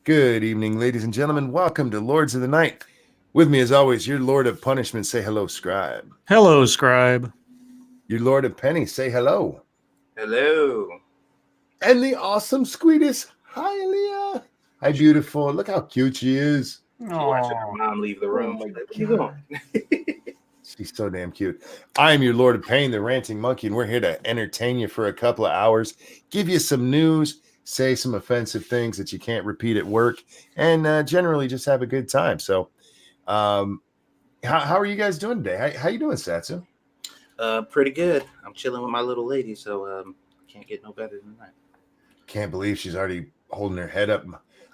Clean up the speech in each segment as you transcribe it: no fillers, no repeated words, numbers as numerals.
Good evening, ladies and gentlemen. Welcome to Lords of the Night. With me, as always, your Lord of Punishment. Say hello, Scribe. Hello, Scribe. Your Lord of Penny. Say hello. Hello. And the awesome Squeetus. Hi, Leah. Hi, beautiful. Look how cute she is. She watching her mom leave the room. Oh my She's like, where you going? She's so damn cute. I am your Lord of Pain, the Ranting Monkey, and we're here to entertain you for a couple of hours, give you some news, say some offensive things that you can't repeat at work, and generally just have a good time. So, how are you guys doing today? How you doing, Satsu? Pretty good. I'm chilling with my little lady, so can't get no better than that. Can't believe she's already holding her head up.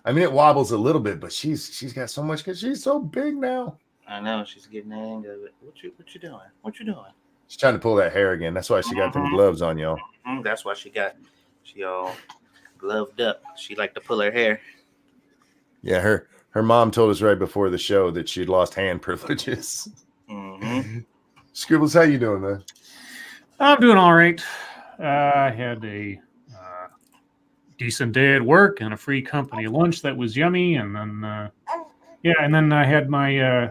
I mean, it wobbles a little bit, but she's got so much because she's so big now. I know she's getting the hang of it. What you doing? What you doing? She's trying to pull that hair again. That's why she got them gloves on, y'all. That's why she all gloved up. She like to pull her hair. Yeah, her mom told us right before the show that she'd lost hand privileges. Scribbles, how you doing, man? I'm doing all right. I had a decent day at work and a free company lunch that was yummy, and then I had my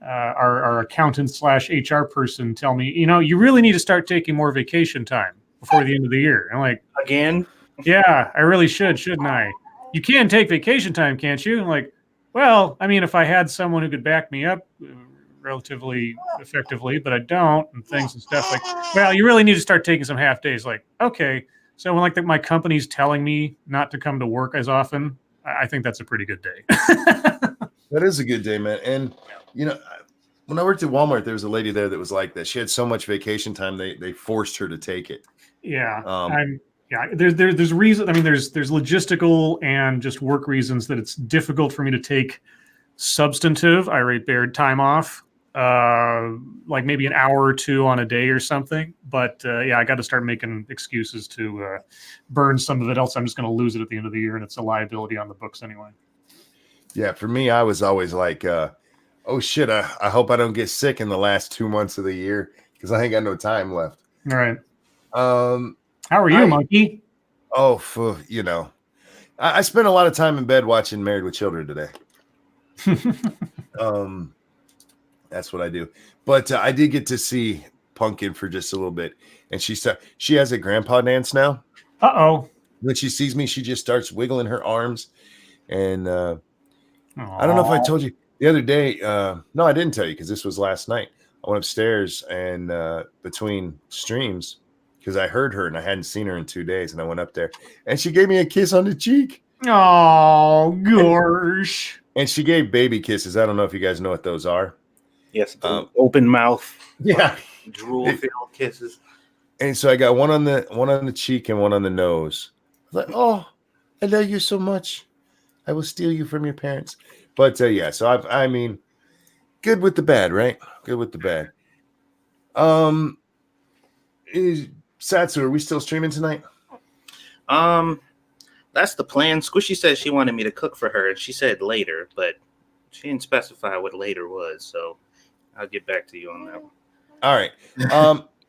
our accountant / HR person tell me, you really need to start taking more vacation time before the end of the year. I'm like, Again? Yeah, I really shouldn't I? You can take vacation time, can't you? I'm like, well, I mean, if I had someone who could back me up relatively effectively, but I don't, and things and stuff like, well, you really need to start taking some half days. Like, okay. So when my company's telling me not to come to work as often, I think that's a pretty good day. That is a good day, man. And, when I worked at Walmart, there was a lady there that was like that. She had so much vacation time, they forced her to take it. Yeah. There's reason. I mean, there's logistical and just work reasons that it's difficult for me to take substantive irate baird time off, like maybe an hour or two on a day or something. But I got to start making excuses to burn some of it, else I'm just going to lose it at the end of the year, and it's a liability on the books anyway. Yeah, for me, I was always like, oh shit, I hope I don't get sick in the last 2 months of the year because I ain't got no time left. All right. How are you, Monkey? Oh, I spent a lot of time in bed watching Married with Children today. That's what I do. But I did get to see Pumpkin for just a little bit, and she has a grandpa dance now. Uh-oh. When she sees me, she just starts wiggling her arms, and I don't know if I told you the other day. No, I didn't tell you because this was last night. I went upstairs and between streams because I heard her and I hadn't seen her in 2 days, and I went up there and she gave me a kiss on the cheek. Oh, gosh. And she gave baby kisses. I don't know if you guys know what those are. Yes, open mouth. Yeah, drool-filled kisses. And so I got one on the cheek and one on the nose. I was like, oh, I love you so much. I will steal you from your parents. But so I mean, good with the bad, right? Good with the bad. Satsu, are we still streaming tonight? That's the plan. Squishy said she wanted me to cook for her, and she said later, but she didn't specify what later was, so I'll get back to you on that one. All right.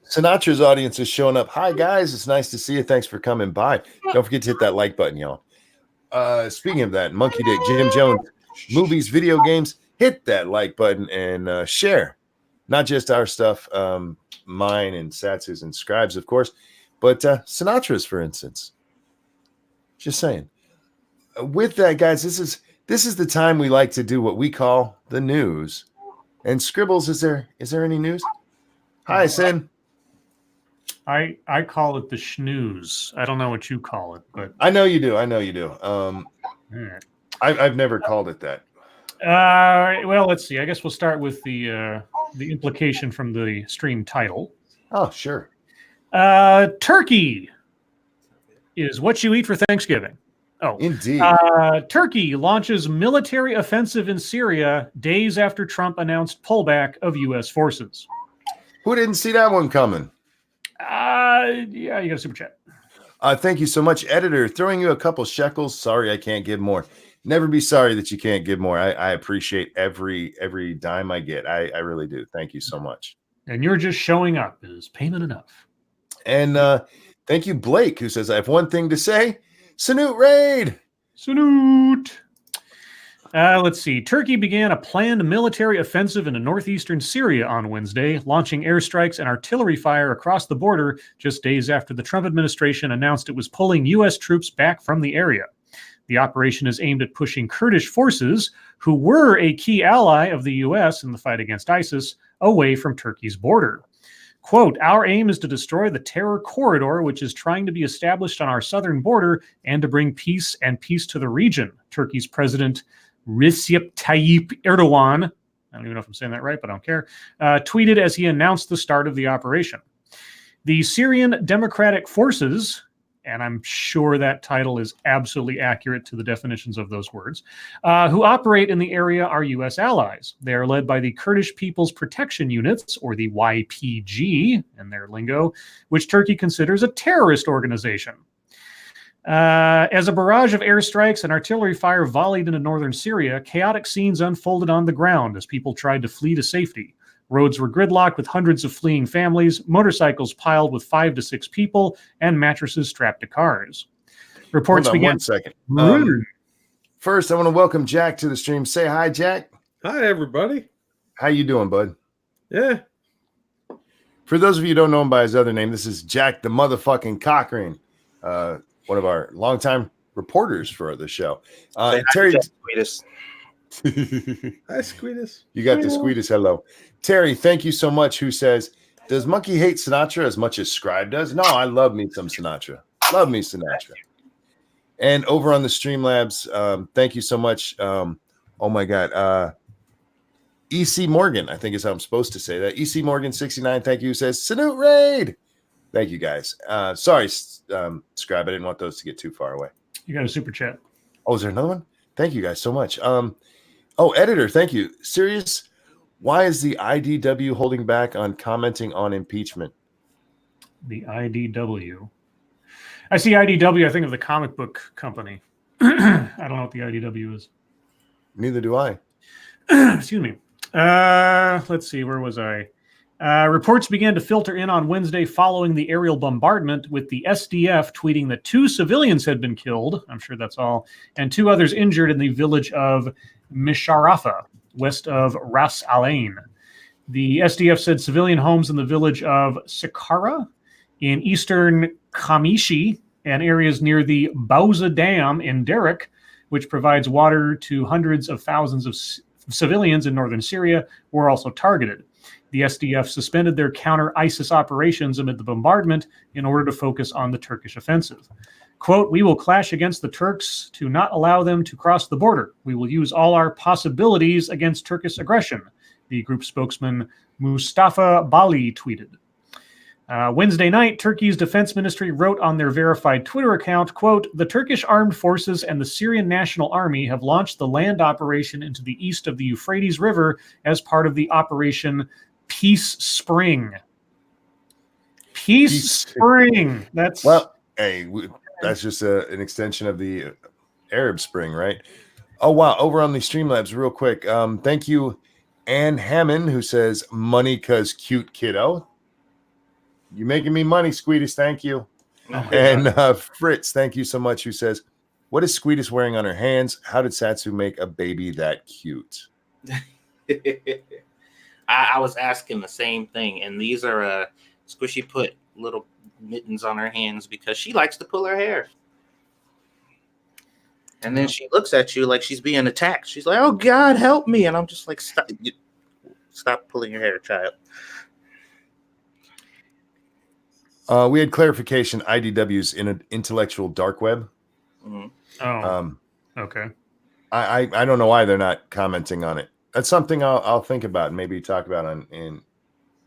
Sinatra's audience is showing up. Hi, guys. It's nice to see you. Thanks for coming by. Don't forget to hit that like button, y'all. Speaking of that, Monkey Dick, Jim Jones, movies, video games, hit that like button and share. Not just our stuff, mine and Satsu's and Scribe's, of course, but Sinatra's, for instance. Just saying. With that, guys, this is the time we like to do what we call the news. And Scribbles, is there any news? Hi, Sin. I call it the schnooze. I don't know what you call it, but I know you do. I've never called it that. Well, let's see. I guess we'll start with the implication from the stream title. Oh, sure. Turkey is what you eat for Thanksgiving. Oh, indeed. Turkey launches military offensive in Syria days after Trump announced pullback of U.S. forces. Who didn't see that one coming? Yeah, you got a super chat. Thank you so much, editor. Throwing you a couple shekels. Sorry, I can't give more. Never be sorry that you can't give more. I appreciate every dime I get. I really do. Thank you so much. And you're just showing up. Is payment enough? And thank you, Blake, who says, I have one thing to say. Sanute Raid. Salute. Let's see. Turkey began a planned military offensive into northeastern Syria on Wednesday, launching airstrikes and artillery fire across the border just days after the Trump administration announced it was pulling U.S. troops back from the area. The operation is aimed at pushing Kurdish forces, who were a key ally of the U.S. in the fight against ISIS, away from Turkey's border. Quote, our aim is to destroy the terror corridor, which is trying to be established on our southern border, and to bring peace to the region, Turkey's President Recep Tayyip Erdogan, I don't even know if I'm saying that right, but I don't care, tweeted as he announced the start of the operation. The Syrian Democratic Forces, and I'm sure that title is absolutely accurate to the definitions of those words, who operate in the area are U.S. allies. They are led by the Kurdish People's Protection Units, or the YPG in their lingo, which Turkey considers a terrorist organization. As a barrage of airstrikes and artillery fire volleyed into northern Syria, chaotic scenes unfolded on the ground as people tried to flee to safety. Roads were gridlocked with hundreds of fleeing families, motorcycles piled with 5 to 6 people, and mattresses strapped to cars. Reports Hold on began. 1 second. First, I want to welcome Jack to the stream. Say hi, Jack. Hi, everybody. How you doing, bud? Yeah. For those of you who don't know him by his other name, this is Jack the motherfucking Cochran, one of our longtime reporters for the show. Terry. Hi, Squeetus. You got the Squeetus. Hello. Terry, thank you so much. Who says, does Monkey hate Sinatra as much as Scribe does? No, I love me some Sinatra. Love me Sinatra. And over on the Streamlabs, thank you so much. Oh my God. EC Morgan, I think is how I'm supposed to say that. EC Morgan 69, thank you, says, Salute Raid. Thank you, guys. Sorry, Scribe, I didn't want those to get too far away. You got a super chat. Oh, is there another one? Thank you guys so much. Editor, thank you. Serious, why is the IDW holding back on commenting on impeachment? The IDW. I see IDW, I think of the comic book company. I don't know what the IDW is. Neither do I. Excuse me. Let's see, where was I? Reports began to filter in on Wednesday following the aerial bombardment, with the SDF tweeting that 2 civilians had been killed, I'm sure that's all, and 2 others injured in the village of Misharafa, west of Ras Al Ain. The SDF said civilian homes in the village of Saqqara in eastern Khamishi and areas near the Bauza Dam in Derek, which provides water to hundreds of thousands of civilians in northern Syria, were also targeted. The SDF suspended their counter-ISIS operations amid the bombardment in order to focus on the Turkish offensive. Quote, we will clash against the Turks to not allow them to cross the border. We will use all our possibilities against Turkish aggression, the group spokesman Mustafa Bali tweeted. Wednesday night, Turkey's defense ministry wrote on their verified Twitter account, quote, the Turkish armed forces and the Syrian National Army have launched the land operation into the east of the Euphrates River as part of the Operation Peace Spring. Peace Spring. That's that's just an extension of the Arab Spring, right? Oh, wow. Over on the Streamlabs, real quick. Thank you, Ann Hammond, who says, money cause cute kiddo. You're making me money, Squeetus. Thank you. And Fritz, thank you so much, who says, what is Squeetus wearing on her hands? How did Satsu make a baby that cute? I was asking the same thing, and these are Squishy put little mittens on her hands because she likes to pull her hair. And then she looks at you like she's being attacked. She's like, oh, God, help me. And I'm just like, stop pulling your hair, child. We had clarification. IDW's in an intellectual dark web. Mm-hmm. Okay. I don't know why they're not commenting on it. That's something I'll think about and maybe talk about in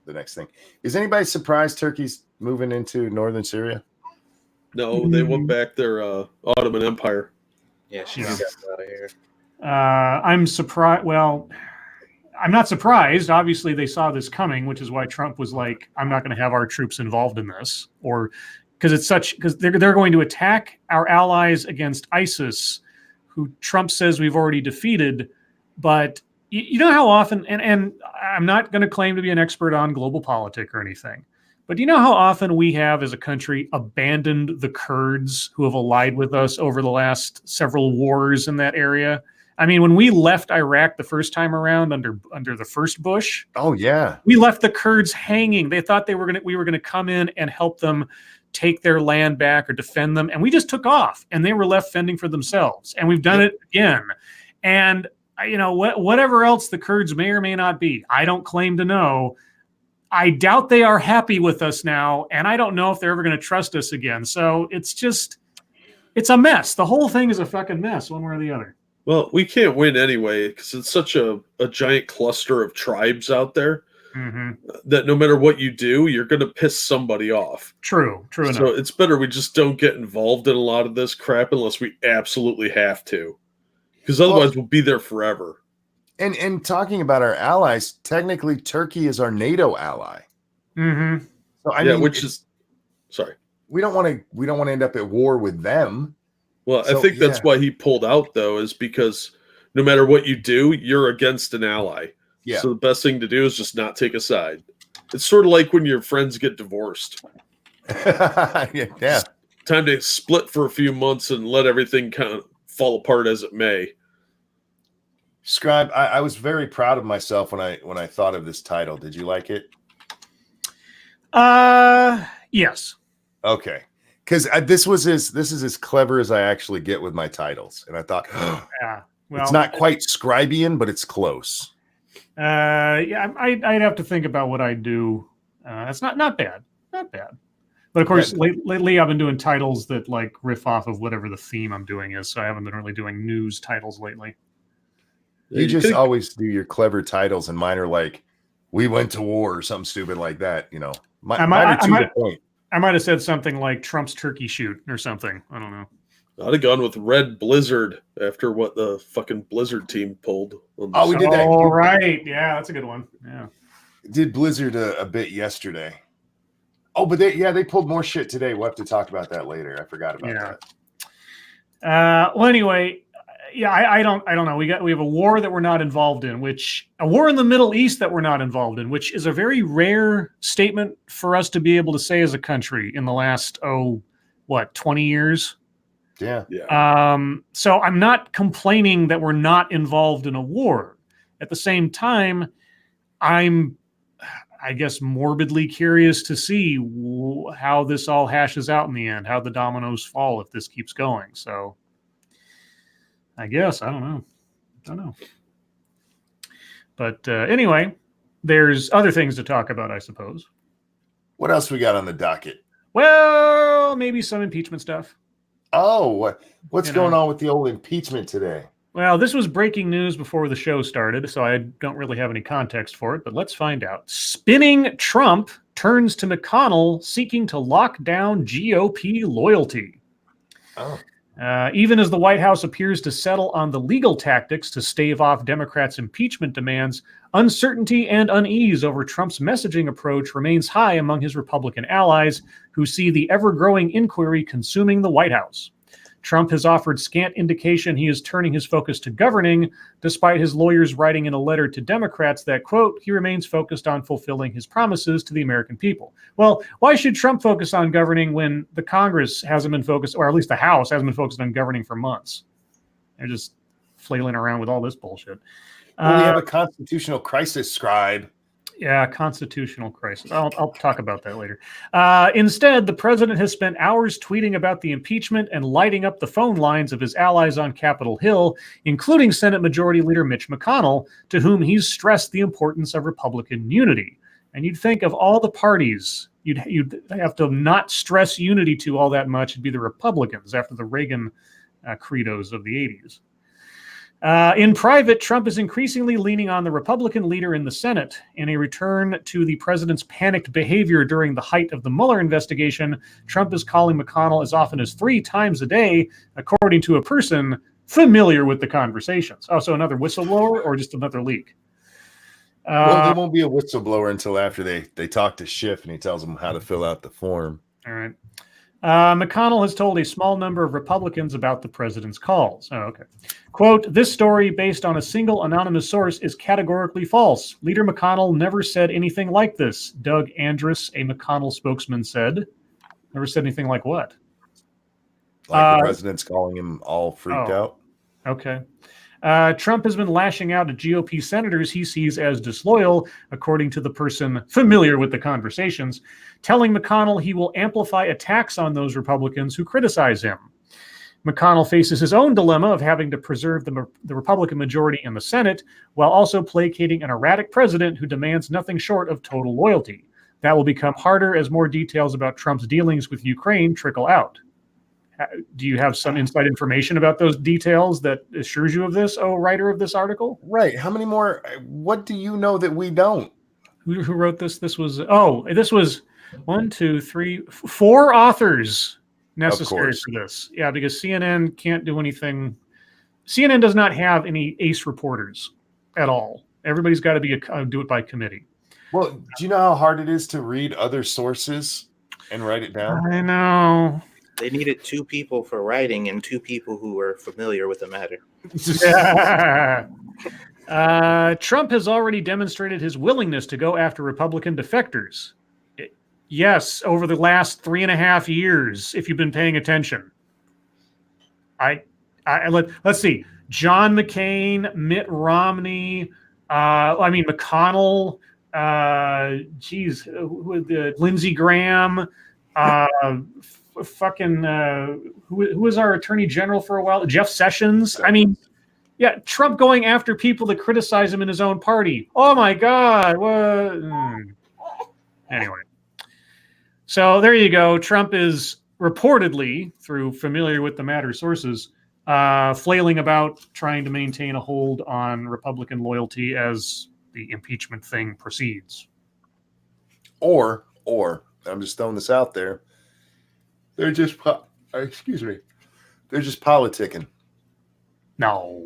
the next thing. Is anybody surprised Turkey's moving into northern Syria? No, they went back their Ottoman Empire. Yeah, she got out of here. I'm surprised. Well, I'm not surprised. Obviously, they saw this coming, which is why Trump was like, I'm not going to have our troops involved in this, or because they're going to attack our allies against ISIS, who Trump says we've already defeated. But you know how often, and I'm not going to claim to be an expert on global politics or anything, But do you know how often we have, as a country, abandoned the Kurds who have allied with us over the last several wars in that area? I mean, when we left Iraq the first time around under the first Bush, Oh yeah, we left the Kurds hanging. They thought we were gonna come in and help them take their land back or defend them, and we just took off, and they were left fending for themselves. And we've done it again. And whatever else the Kurds may or may not be, I don't claim to know. I doubt they are happy with us now, and I don't know if they're ever going to trust us again. So it's a mess. The whole thing is a fucking mess, one way or the other. Well, we can't win anyway because it's such a giant cluster of tribes out there that no matter what you do, you're going to piss somebody off. True enough. So it's better we just don't get involved in a lot of this crap unless we absolutely have to, because otherwise we'll be there forever. and talking about our allies, technically Turkey is our NATO ally. Mm-hmm. So I mean, sorry, we don't want to end up at war with them. Well, So, I think that's why he pulled out, though, is because no matter what you do, you're against an ally. Yeah. So the best thing to do is just not take a side. It's sort of like when your friends get divorced. Yeah. Time to split for a few months and let everything kind of fall apart as it may. Scribe, I was very proud of myself when I thought of this title. Did you like it? Yes. Okay. Because this is as clever as I actually get with my titles, and I thought, Yeah. Well, it's not quite Scribian, but it's close. Yeah, I'd have to think about what I do. That's not bad, not bad. But of course, lately I've been doing titles that like riff off of whatever the theme I'm doing is. So I haven't been really doing news titles lately. You just always do your clever titles, and mine are like, "We went to war" or something stupid like that. Mine are to the point. I might have said something like Trump's turkey shoot or something. I don't know. I'd have gone with Red Blizzard after what the fucking Blizzard team pulled. Oh, we did that. All right. Yeah, that's a good one. Yeah. Did Blizzard a bit yesterday. Oh, but they pulled more shit today. We'll have to talk about that later. I forgot about that. Well, anyway, yeah, I don't know. We have a war that we're not involved in, a war in the Middle East that we're not involved in, which is a very rare statement for us to be able to say as a country in the last 20 years. Yeah. So I'm not complaining that we're not involved in a war. At the same time, I'm, I guess, morbidly curious to see how this all hashes out in the end, how the dominoes fall if this keeps going. So I guess, I don't know. But anyway, there's other things to talk about, I suppose. What else we got on the docket? Well, maybe some impeachment stuff. Oh, what's going on with the old impeachment today? Well, this was breaking news before the show started, so I don't really have any context for it, but let's find out. Spinning Trump turns to McConnell seeking to lock down GOP loyalty. Oh. Even as the White House appears to settle on the legal tactics to stave off Democrats' impeachment demands, uncertainty and unease over Trump's messaging approach remains high among his Republican allies, who see the ever-growing inquiry consuming the White House. Trump has offered scant indication he is turning his focus to governing, despite his lawyers writing in a letter to Democrats that, quote, he remains focused on fulfilling his promises to the American people. Well, why should Trump focus on governing when the Congress hasn't been focused, or at least the House hasn't been focused on governing for months? They're just flailing around with all this bullshit. Well, we have a constitutional crisis, Scribe. Yeah, constitutional crisis. I'll talk about that later. Instead, the president has spent hours tweeting about the impeachment and lighting up the phone lines of his allies on Capitol Hill, including Senate Majority Leader Mitch McConnell, to whom he's stressed the importance of Republican unity. And you'd think of all the parties, you'd have to not stress unity to all that much. It'd be the Republicans after the Reagan credos of the 80s. In private, Trump is increasingly leaning on the Republican leader in the Senate. In a return to the president's panicked behavior during the height of the Mueller investigation, Trump is calling McConnell as often as 3 times a day, according to a person familiar with the conversations. Oh, so another whistleblower or just another leak? Well, there won't be a whistleblower until after they talk to Schiff and he tells them how to fill out the form. All right. McConnell has told a small number of Republicans about the president's calls. Oh, okay. Quote, this story based on a single anonymous source is categorically false. Leader McConnell never said anything like this. Doug Andrus, a McConnell spokesman, said. Never said anything like what? Like the president's calling him all freaked out. Okay. Trump has been lashing out at GOP senators he sees as disloyal, according to the person familiar with the conversations, telling McConnell he will amplify attacks on those Republicans who criticize him. McConnell faces his own dilemma of having to preserve the Republican majority in the Senate while also placating an erratic president who demands nothing short of total loyalty. That will become harder as more details about Trump's dealings with Ukraine trickle out. Do you have some inside information about those details that assures you of this, writer of this article? Right. How many more? What do you know that we don't? Who wrote this? This was 1, 2, 3, 4 authors necessary for this. Yeah, because CNN can't do anything. CNN does not have any ace reporters at all. Everybody's got to be do it by committee. Well, do you know how hard it is to read other sources and write it down? I know. They needed 2 people for writing and 2 people who were familiar with the matter. Trump has already demonstrated his willingness to go after Republican defectors. Yes, over the last 3.5 years, if you've been paying attention. Let's see. John McCain, Mitt Romney, McConnell, Lindsey Graham, who was our attorney general for a while? Jeff Sessions. I mean, yeah, Trump going after people that criticize him in his own party. Oh my God. Anyway. So there you go. Trump is reportedly, through familiar with the matter sources, flailing about trying to maintain a hold on Republican loyalty as the impeachment thing proceeds. Or I'm just throwing this out there. They're just they're just politicking. No.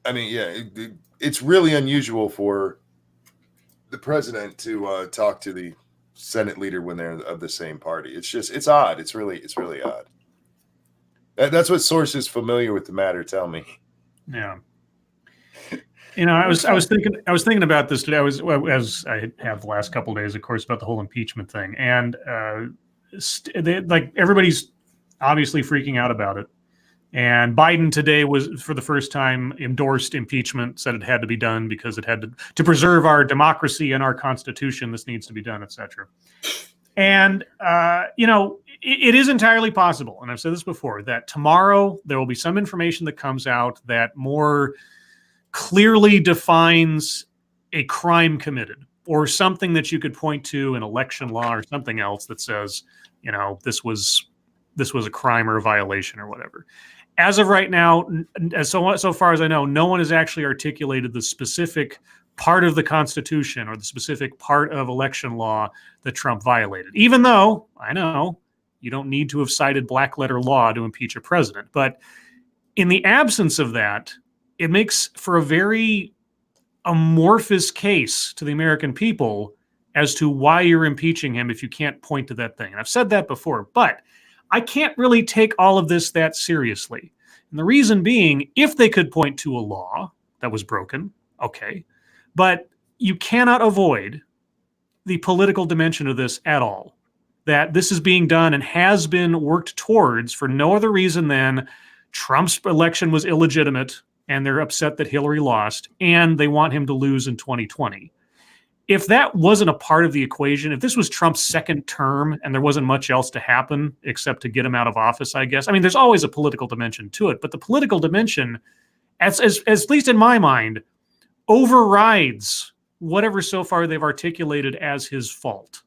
I mean, yeah, it's really unusual for the president to talk to the Senate leader when they're of the same party. It's odd. It's really odd. That's what sources familiar with the matter tell me. Yeah. I was thinking about this today. As I have the last couple of days, of course, about the whole impeachment thing, and everybody's obviously freaking out about it. And Biden today was, for the first time, endorsed impeachment, said it had to be done because it had to preserve our democracy and our Constitution. This needs to be done, etc. And it is entirely possible, and I've said this before, that tomorrow there will be some information that comes out that more clearly defines a crime committed, or something that you could point to in election law or something else that says, this was a crime or a violation or whatever. As of right now, so far as I know, no one has actually articulated the specific part of the Constitution or the specific part of election law that Trump violated, even though I know you don't need to have cited black letter law to impeach a president. But in the absence of that, it makes for a very amorphous case to the American people as to why you're impeaching him if you can't point to that thing. And I've said that before, but I can't really take all of this that seriously. And the reason being, if they could point to a law that was broken, okay, but you cannot avoid the political dimension of this at all. That this is being done and has been worked towards for no other reason than Trump's election was illegitimate and they're upset that Hillary lost and they want him to lose in 2020. If that wasn't a part of the equation, if this was Trump's second term and there wasn't much else to happen except to get him out of office, I guess. I mean, there's always a political dimension to it, but the political dimension, at least in my mind, overrides whatever so far they've articulated as his fault.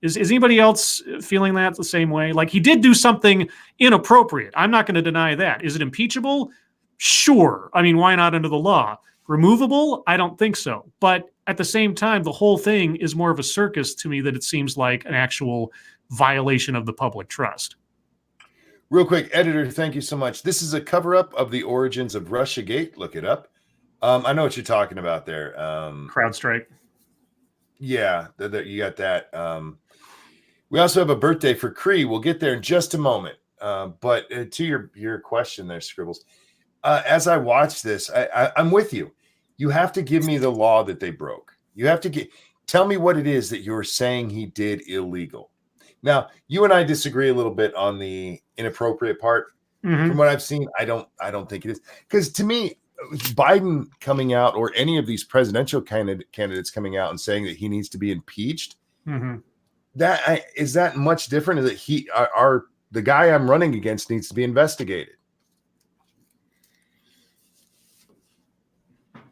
Is anybody else feeling that the same way? Like, he did do something inappropriate. I'm not going to deny that. Is it impeachable? Sure. I mean, why not under the law? Removable? I don't think so. But at the same time, the whole thing is more of a circus to me that it seems like an actual violation of the public trust. Real quick, editor, thank you so much. This is a cover-up of the origins of Russiagate. Look it up. I know what you're talking about there. CrowdStrike. Yeah, you got that. We also have a birthday for Cree. We'll get there in just a moment. But to your question there, Scribbles, as I watch this, I'm with you. You have to give me the law that they broke. You have to tell me what it is that you're saying he did illegal. Now, you and I disagree a little bit on the inappropriate part. Mm-hmm. From what I've seen, I don't think it is. Because to me, Biden coming out or any of these presidential candidates coming out and saying that he needs to be impeached, Mm-hmm. is that much different? Is that the guy I'm running against needs to be investigated?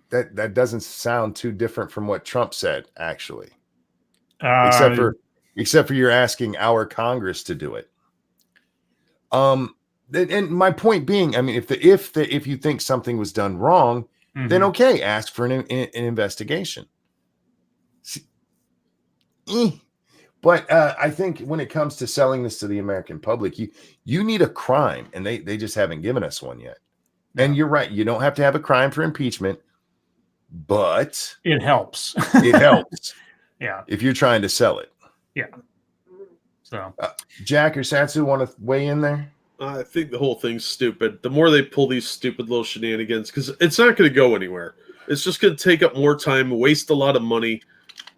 That doesn't sound too different from what Trump said, actually. Except for you're asking our Congress to do it. And my point being, I mean, if you think something was done wrong, mm-hmm. then okay, ask for an investigation. But I think when it comes to selling this to the American public, you need a crime, and they just haven't given us one yet. No. And you're right, you don't have to have a crime for impeachment, but it helps. It helps. Yeah. If you're trying to sell it. Yeah. So Jack or Satsu want to weigh in there? I think the whole thing's stupid. The more they pull these stupid little shenanigans, because it's not going to go anywhere. It's just going to take up more time, waste a lot of money,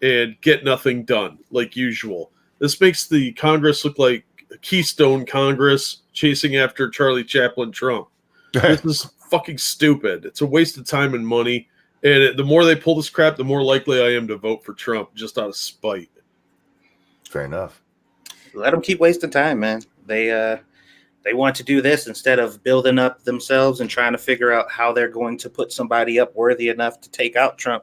and get nothing done, like usual. This makes the Congress look like a Keystone Congress chasing after Charlie Chaplin Trump. This is fucking stupid. It's a waste of time and money. And the more they pull this crap, the more likely I am to vote for Trump just out of spite. Fair enough. Let them keep wasting time, man. They want to do this instead of building up themselves and trying to figure out how they're going to put somebody up worthy enough to take out Trump.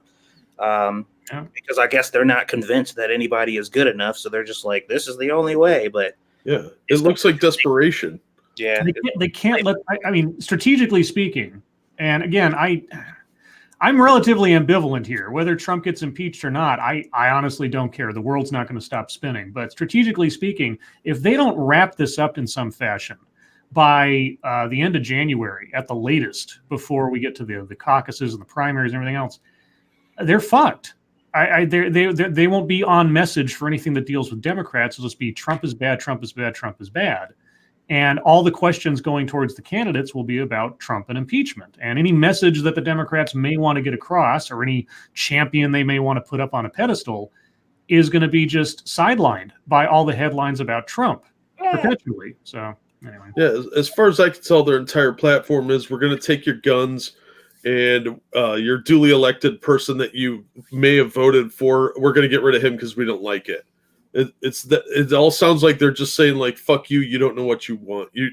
Because I guess they're not convinced that anybody is good enough, so they're just like, this is the only way. But yeah, it looks like desperation. Yeah, they can't let. I mean, strategically speaking, and again, I'm relatively ambivalent here. Whether Trump gets impeached or not, I honestly don't care. The world's not going to stop spinning. But strategically speaking, if they don't wrap this up in some fashion by the end of January at the latest, before we get to the caucuses and the primaries and everything else, they're fucked. They won't be on message for anything that deals with Democrats. It'll just be Trump is bad, Trump is bad, Trump is bad. And all the questions going towards the candidates will be about Trump and impeachment. And any message that the Democrats may want to get across or any champion they may want to put up on a pedestal is going to be just sidelined by all the headlines about Trump perpetually. So anyway. Yeah, as far as I can tell, their entire platform is we're going to take your guns and your duly elected person that you may have voted for, we're going to get rid of him because we don't like it. It all sounds like they're just saying like, fuck you, you don't know what you want. You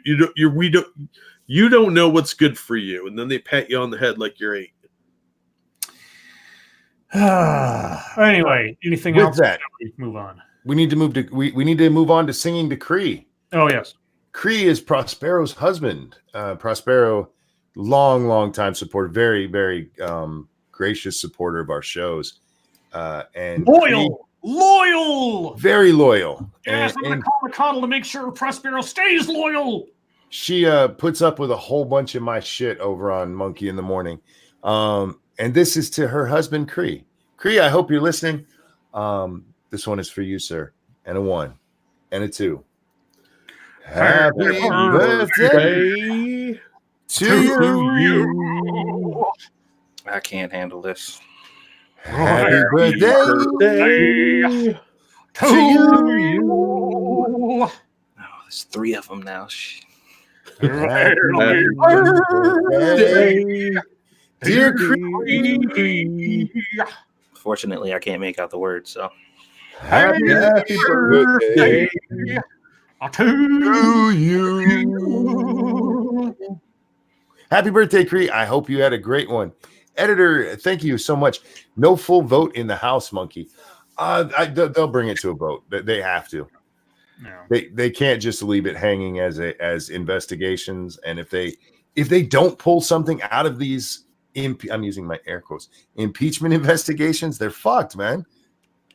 don't know what's good for you. And then they pat you on the head like you're 8. Anyway, anything With else? That, move on. We need to move on to singing to Cree. Oh yes. Cree is Prospero's husband. Prospero, long time supporter, very, very gracious supporter of our shows. And Loyal, very loyal. Yes, I'm gonna call McConnell to make sure Prospero stays loyal. She puts up with a whole bunch of my shit over on Monkey in the Morning. And this is to her husband, Cree. Cree, I hope you're listening. This one is for you, sir. And a 1 and a 2. Happy birthday to you. I can't handle this. Happy birthday to you. Oh, there's 3 of them now. Happy birthday, dear Cree. Fortunately, I can't make out the words, so. Happy birthday to you. Happy birthday, Cree. I hope you had a great one. Editor, thank you so much. No full vote in the House, Monkey. They'll bring it to a vote. They have to. No. They can't just leave it hanging as investigations. And if they don't pull something out of these, I'm using my air quotes, impeachment investigations, they're fucked, man.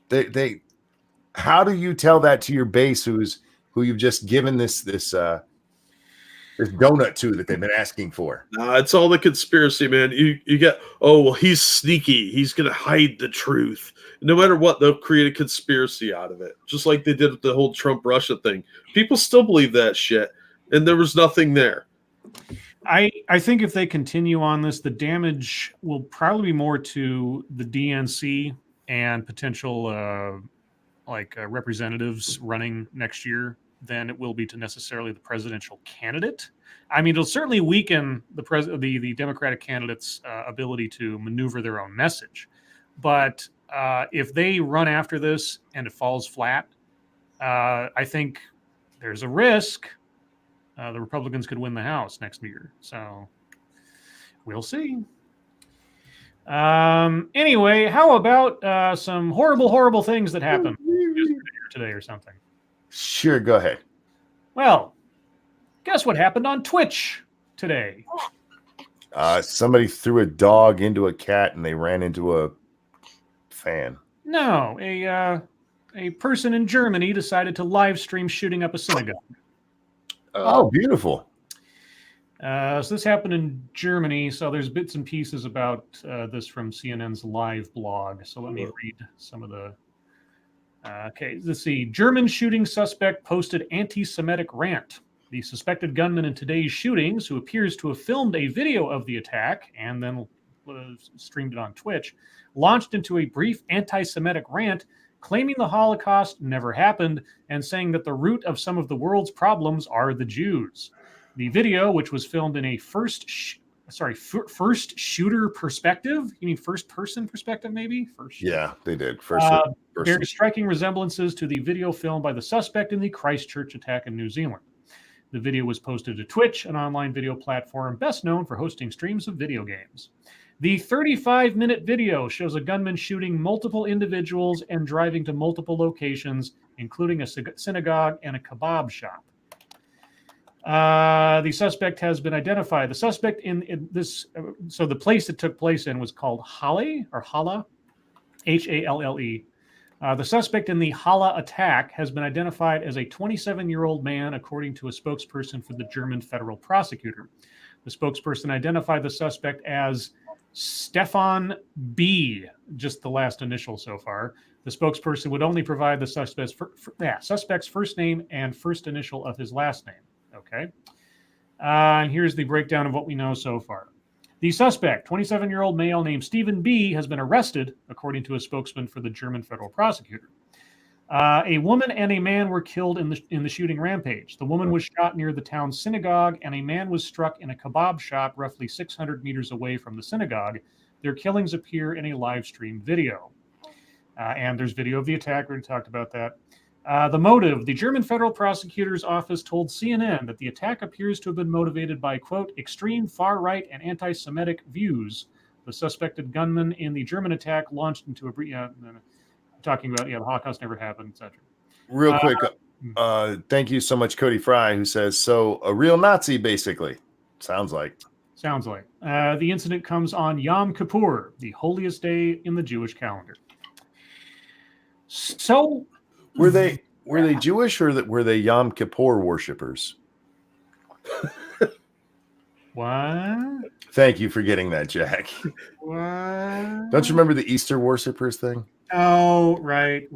They how do you tell that to your base who you've just given this This donut too that they've been asking for. Nah, it's all the conspiracy, man. You get, oh, well, he's sneaky. He's going to hide the truth. No matter what, they'll create a conspiracy out of it, just like they did with the whole Trump-Russia thing. People still believe that shit, and there was nothing there. I think if they continue on this, the damage will probably be more to the DNC and potential representatives running next year than it will be to necessarily the presidential candidate. I mean, it'll certainly weaken the Democratic candidate's ability to maneuver their own message. But if they run after this and it falls flat, I think there's a risk the Republicans could win the House next year. So we'll see. Anyway, how about some horrible things that happened today or something? Sure, go ahead. Well, guess what happened on Twitch today? Somebody threw a dog into a cat and they ran into a fan. No, a person in Germany decided to live stream shooting up a synagogue. Oh, beautiful. So this happened in Germany. So there's bits and pieces about this from CNN's live blog. So let me read some of the. Okay, let's see. German shooting suspect posted anti-Semitic rant. The suspected gunman in today's shootings, who appears to have filmed a video of the attack and then streamed it on Twitch, launched into a brief anti-Semitic rant, claiming the Holocaust never happened and saying that the root of some of the world's problems are the Jews. The video, which was filmed in a first shooter perspective. You mean first person perspective, maybe? Yeah, they did. First bears striking resemblances to the video filmed by the suspect in the Christchurch attack in New Zealand. The video was posted to Twitch, an online video platform best known for hosting streams of video games. The 35-minute video shows a gunman shooting multiple individuals and driving to multiple locations, including a synagogue and a kebab shop. The suspect has been identified. The suspect in this, so the place it took place in was called Halle, or Halle, Halle. The suspect in the Halle attack has been identified as a 27-year-old man, according to a spokesperson for the German federal prosecutor. The spokesperson identified the suspect as Stefan B., just the last initial so far. The spokesperson would only provide the suspect's first name and first initial of his last name. Okay. And here's the breakdown of what we know so far. The suspect, 27-year-old male named Stephen B., has been arrested, according to a spokesman for the German federal prosecutor. A woman and a man were killed in the shooting rampage. The woman was shot near the town's synagogue, and a man was struck in a kebab shop roughly 600 meters away from the synagogue. Their killings appear in a live stream video. And there's video of the attack. We already talked about that. The motive, the German federal prosecutor's office told CNN that the attack appears to have been motivated by, quote, extreme far-right and anti-Semitic views. The suspected gunman in the German attack launched into a talking about, the Holocaust never happened, etc. Real quick, thank you so much, Cody Fry, who says, so a real Nazi, basically. Sounds like. The incident comes on Yom Kippur, the holiest day in the Jewish calendar. So... Were they Jewish, or were they Yom Kippur worshippers? What? Thank you for getting that, Jack. What? Don't you remember the Easter worshippers thing? Oh, right.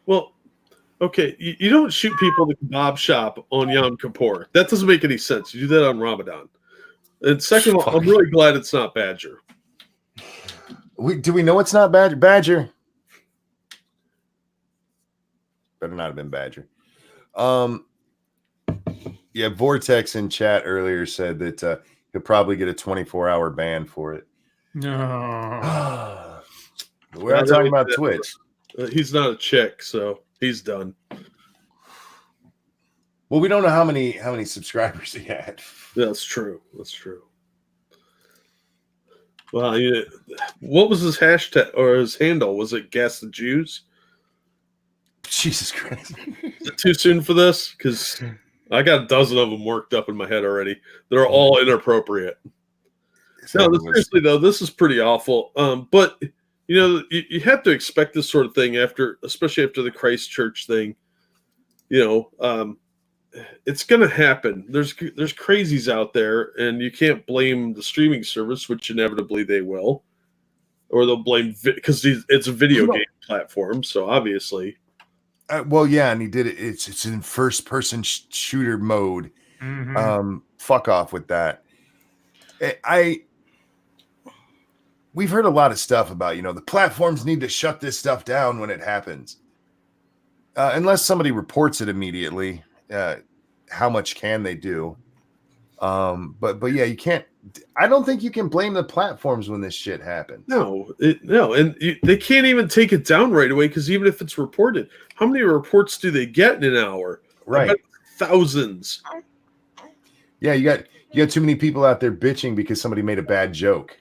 Well, okay, you don't shoot people in the kebab shop on Yom Kippur. That doesn't make any sense. You do that on Ramadan. And second of all, I'm really glad it's not Badger. Do we know it's not Badger? Badger. Better not have been Badger. Yeah, Vortex in chat earlier said that he'll probably get a 24-hour ban for it. No. We're not talking about Twitch. He's not a chick, so he's done. Well, we don't know how many subscribers he had. That's true. Well, what was his hashtag or his handle? Was it Gas the Jews? Jesus Christ. Is it too soon for this? Because I got a dozen of them worked up in my head already. They're all inappropriate. No, seriously, though, this is pretty awful. But, you have to expect this sort of thing especially after the Christchurch thing. it's going to happen. There's crazies out there, and you can't blame the streaming service, which inevitably they will, or they'll blame because it's a video game platform, so obviously. Well, yeah, and he did it. It's in first person shooter mode. Mm-hmm. Fuck off with that. We've heard a lot of stuff about, the platforms need to shut this stuff down when it happens. Unless somebody reports it immediately, how much can they do? But yeah, you can't. I don't think you can blame the platforms when this shit happens. No, they can't even take it down right away because even if it's reported, how many reports do they get in an hour? Right, I bet thousands. Yeah, you got too many people out there bitching because somebody made a bad joke.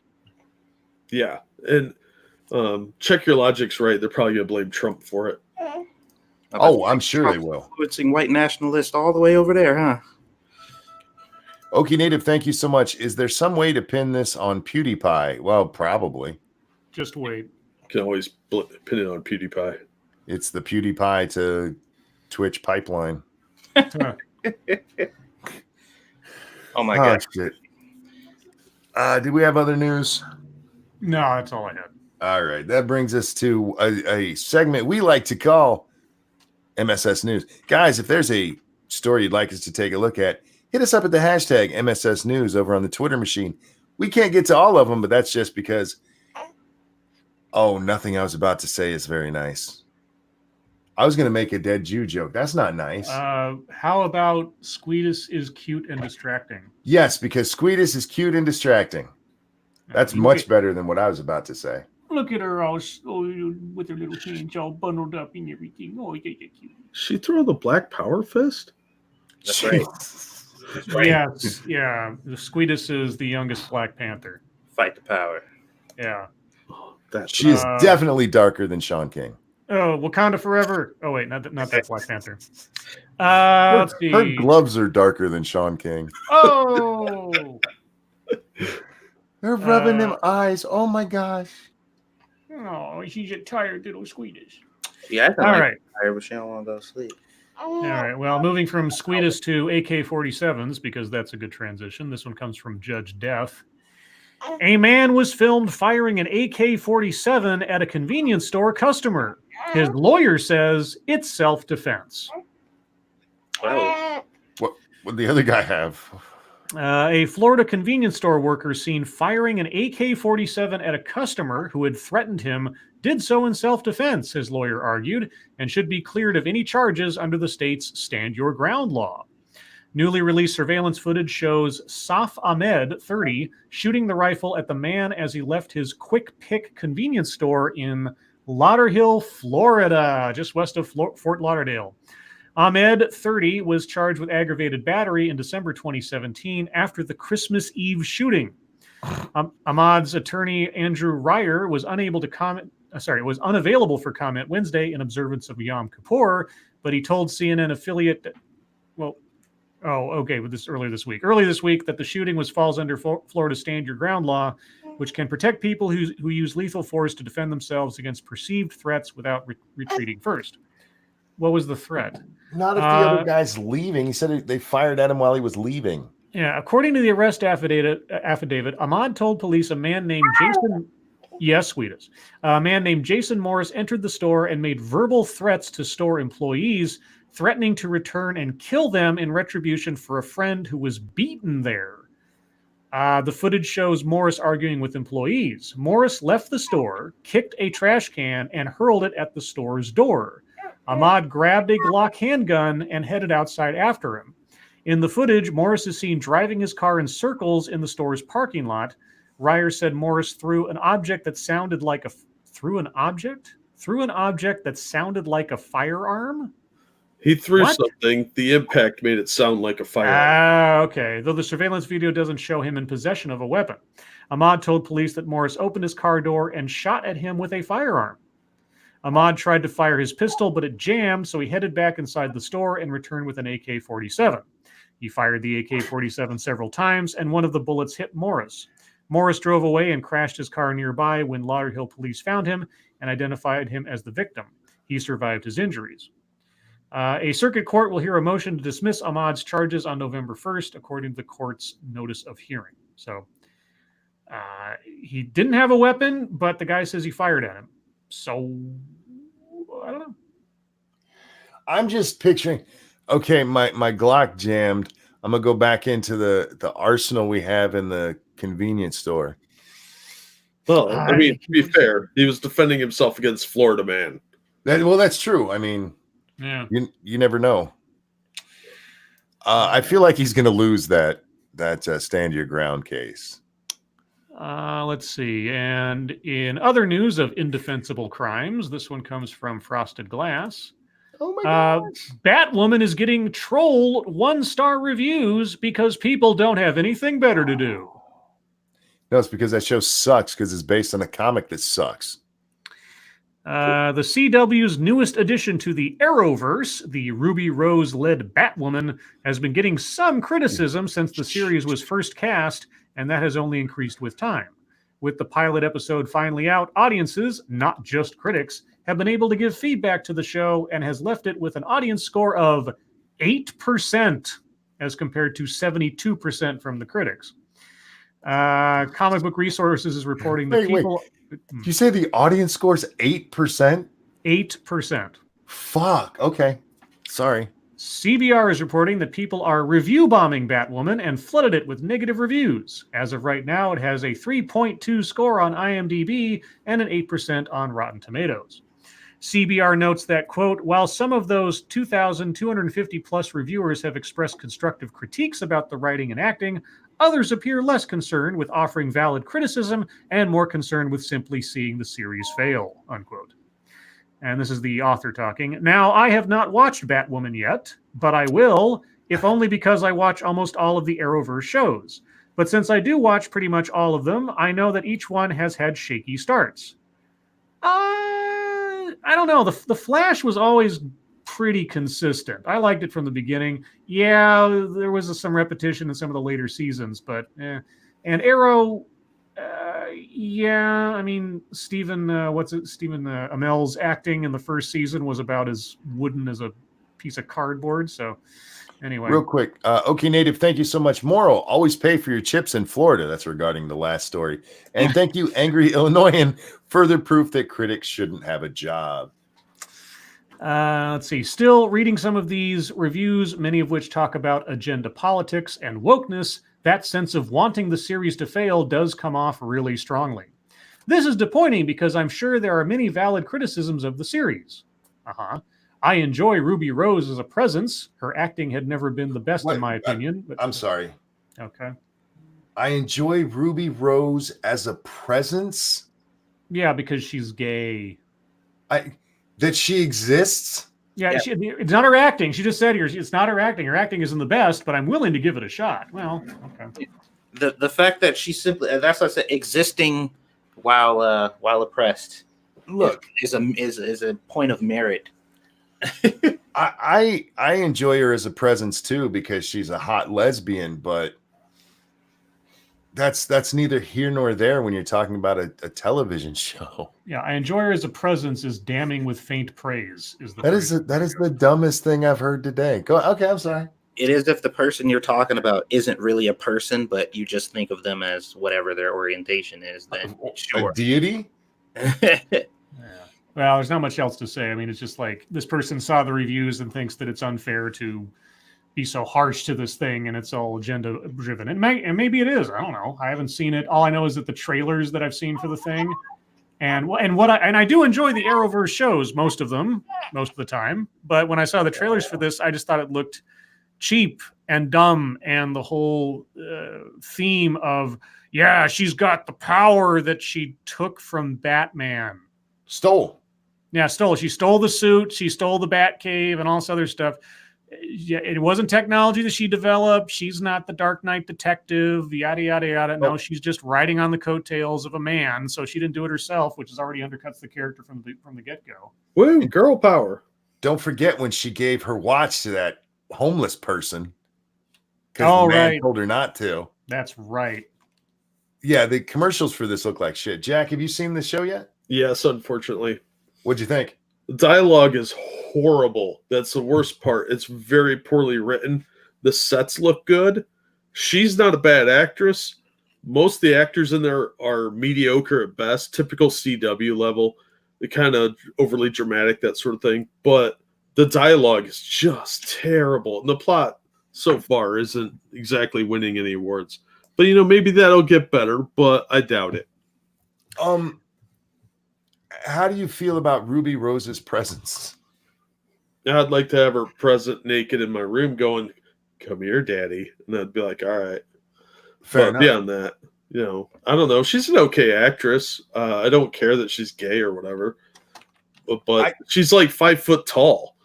Yeah, and check your logic's right. They're probably gonna blame Trump for it. Oh, I'm sure they will. Influencing white nationalists all the way over there, huh? Okie Native, thank you so much. Is there some way to pin this on PewDiePie? Well, probably. Just wait. You can always pin it on PewDiePie. It's the PewDiePie to Twitch pipeline. Oh my god! Shit. Did we have other news? No, that's all I had. All right, that brings us to a segment we like to call MSS News. Guys, if there's a story you'd like us to take a look at, hit us up at the hashtag MSS News over on the Twitter machine. We can't get to all of them, but that's just because, nothing I was about to say is very nice. I was going to make a dead Jew joke. That's not nice. How about Squeedus is cute and distracting? Yes, because Squeedus is cute and distracting. That's much better than what I was about to say. Look at her all with her little hands all bundled up and everything. Oh, yeah, cute. She throw the Black Power fist? That's right. That's right. Yes, yeah. The Squeedus is the youngest Black Panther. Fight the power. Yeah. She is definitely darker than Sean King. Oh, Wakanda Forever. Oh, wait, not that Black Panther. Let's see. Her gloves are darker than Sean King. Oh! They're rubbing them eyes. Oh, my gosh. Oh, she's a tired little Squeedus. Yeah, all right. Tired, but she don't want to go to sleep. All right. Well, moving from Squeedus to AK-47s, because that's a good transition. This one comes from Judge Death. A man was filmed firing an AK-47 at a convenience store customer. His lawyer says it's self-defense. Well, what did the other guy have? A Florida convenience store worker seen firing an AK-47 at a customer who had threatened him did so in self-defense, his lawyer argued, and should be cleared of any charges under the state's Stand Your Ground law. Newly released surveillance footage shows Saf Ahmed, 30, shooting the rifle at the man as he left his Quick Pick convenience store in Lauderhill, Florida, just west of Fort Lauderdale. Ahmed, 30, was charged with aggravated battery in December 2017 after the Christmas Eve shooting. Ahmad's attorney, Andrew Ryer, was unavailable for comment Wednesday in observance of Yom Kippur, but he told CNN affiliate earlier this week that the shooting falls under Florida Stand Your Ground law, which can protect people who use lethal force to defend themselves against perceived threats without retreating first. What was the threat? Not if the other guy's leaving. He said they fired at him while he was leaving. Yeah, according to the arrest affidavit, Ahmad told police a man named Jason. Yes, sweetest. A man named Jason Morris entered the store and made verbal threats to store employees, threatening to return and kill them in retribution for a friend who was beaten there. The footage shows Morris arguing with employees. Morris left the store, kicked a trash can, and hurled it at the store's door. Ahmad grabbed a Glock handgun and headed outside after him. In the footage, Morris is seen driving his car in circles in the store's parking lot. Ryer said Morris threw an object that sounded like a firearm. He threw something. The impact made it sound like a firearm. Okay. Though the surveillance video doesn't show him in possession of a weapon. Ahmad told police that Morris opened his car door and shot at him with a firearm. Ahmad tried to fire his pistol, but it jammed, so he headed back inside the store and returned with an AK-47. He fired the AK-47 several times, and one of the bullets hit Morris. Morris drove away and crashed his car nearby when Lauderhill police found him and identified him as the victim. He survived his injuries. A circuit court will hear a motion to dismiss Ahmad's charges on November 1st, according to the court's notice of hearing. So he didn't have a weapon, but the guy says he fired at him. So I don't know. I'm just picturing, okay, my Glock jammed. I'm going to go back into the arsenal we have in the convenience store. Well, I mean, to be fair, he was defending himself against Florida Man. Well, that's true. I mean, yeah, you never know. I feel like he's going to lose that stand your ground case. Let's see. And in other news of indefensible crimes, this one comes from Frosted Glass. Oh my gosh. Batwoman is getting troll 1-star reviews because people don't have anything better to do. No, it's because that show sucks because it's based on a comic that sucks. The CW's newest addition to the Arrowverse, the Ruby Rose-led Batwoman, has been getting some criticism since the series was first cast, and that has only increased with time. With the pilot episode finally out, audiences, not just critics, have been able to give feedback to the show and has left it with an audience score of 8% as compared to 72% from the critics. Comic Book Resources is reporting that people... Did you say the audience scores 8%? 8%. Fuck. Okay. Sorry. CBR is reporting that people are review bombing Batwoman and flooded it with negative reviews. As of right now, it has a 3.2 score on IMDb and an 8% on Rotten Tomatoes. CBR notes that, quote, while some of those 2,250 plus reviewers have expressed constructive critiques about the writing and acting, others appear less concerned with offering valid criticism and more concerned with simply seeing the series fail, unquote. And this is the author talking. Now, I have not watched Batwoman yet, but I will, if only because I watch almost all of the Arrowverse shows. But since I do watch pretty much all of them, I know that each one has had shaky starts. I don't know. The Flash was always pretty consistent. I liked it from the beginning. Yeah, there was some repetition in some of the later seasons, but and Arrow, yeah, I mean, Stephen Amell's acting in the first season was about as wooden as a piece of cardboard. So anyway, real quick, okay, Native, thank you so much. Moral, always pay for your chips in Florida. That's regarding the last story. And thank you, Angry Illinoisan, further proof that critics shouldn't have a job. Let's see. Still reading some of these reviews, many of which talk about agenda politics and wokeness. That sense of wanting the series to fail does come off really strongly. This is disappointing because I'm sure there are many valid criticisms of the series. I enjoy Ruby Rose as a presence. Her acting had never been the best in my opinion. But... I'm sorry. Okay. I enjoy Ruby Rose as a presence? Yeah, because she's gay. That she exists? Yeah, it's not her acting. She just said here, it's not her acting. Her acting isn't the best, but I'm willing to give it a shot. Well, okay. The fact that she simply, that's what I said, existing while oppressed, look, is a point of merit. I enjoy her as a presence too because she's a hot lesbian, but that's neither here nor there when you're talking about a television show. Yeah, I enjoy her as a presence is damning with faint praise. That is the dumbest thing I've heard today. Okay, I'm sorry. It is if the person you're talking about isn't really a person, but you just think of them as whatever their orientation is, then sure. A deity? Yeah. Well, there's not much else to say. I mean, it's just like this person saw the reviews and thinks that it's unfair to be so harsh to this thing and it's all agenda driven. And maybe it is. I don't know. I haven't seen it. All I know is that the trailers that I've seen for the thing and I do enjoy the Arrowverse shows, most of the time. But when I saw the trailers for this, I just thought it looked cheap and dumb. And the whole theme of, yeah, she's got the power that she took from Batman. Stole. Yeah, stole. She stole the suit. She stole the Batcave and all this other stuff. Yeah, it wasn't technology that she developed. She's not the Dark Knight detective, yada, yada, yada. No, she's just riding on the coattails of a man. So she didn't do it herself, which already undercuts the character from the get-go. Woo, girl power. Don't forget when she gave her watch to that homeless person because the man told her not to. That's right. Yeah, the commercials for this look like shit. Jack, have you seen this show yet? Yes, unfortunately. What'd you think? The dialogue is horrible. That's the worst part. It's very poorly written. The sets look good. She's not a bad actress. Most of the actors in there are mediocre at best, typical CW level. They're kind of overly dramatic, that sort of thing. But the dialogue is just terrible. And the plot so far isn't exactly winning any awards. But, maybe that'll get better, but I doubt it. How do you feel about Ruby Rose's presence? I'd like to have her present naked in my room going, "Come here, daddy." And I'd be like, all right. Fair but enough. Beyond that, I don't know. She's an okay actress. I don't care that she's gay or whatever. But she's like 5 foot tall.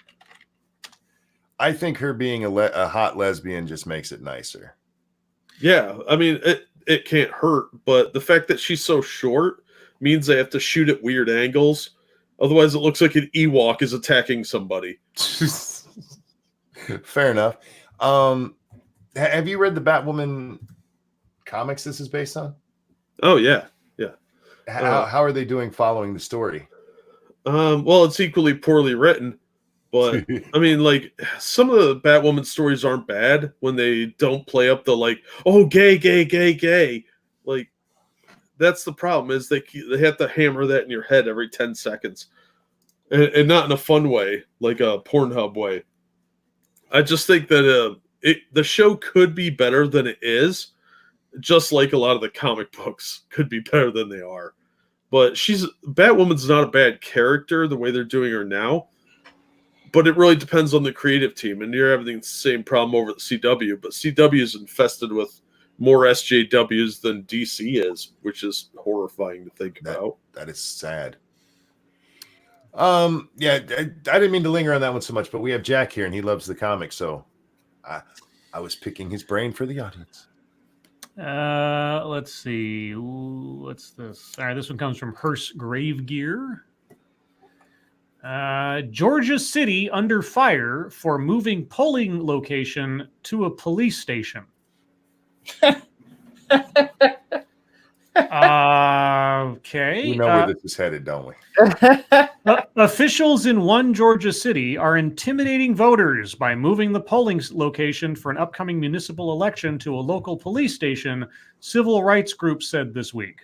I think her being a hot lesbian just makes it nicer. Yeah, I mean, it can't hurt, but the fact that she's so short means they have to shoot at weird angles. Otherwise, it looks like an Ewok is attacking somebody. Fair enough. Have you read the Batwoman comics this is based on? Oh, yeah. How are they doing following the story? Well, it's equally poorly written. But, I mean, like, some of the Batwoman stories aren't bad when they don't play up the, like, oh, gay, gay, gay, gay. Like, that's the problem, is they have to hammer that in your head every 10 seconds. And not in a fun way, like a Pornhub way. I just think that the show could be better than it is, just like a lot of the comic books could be better than they are. But Batwoman's not a bad character the way they're doing her now. But it really depends on the creative team, and you're having the same problem over at CW. But CW is infested with more SJWs than DC is, which is horrifying to think about. That is sad. Yeah, I didn't mean to linger on that one so much, but we have Jack here, and he loves the comics, so I was picking his brain for the audience. Let's see. Ooh, what's this? All right, this one comes from Hearst Gravegear. Georgia City under fire for moving polling location to a police station. Okay. We know where this is headed, don't we? Officials in one Georgia city are intimidating voters by moving the polling location for an upcoming municipal election to a local police station, civil rights groups said this week.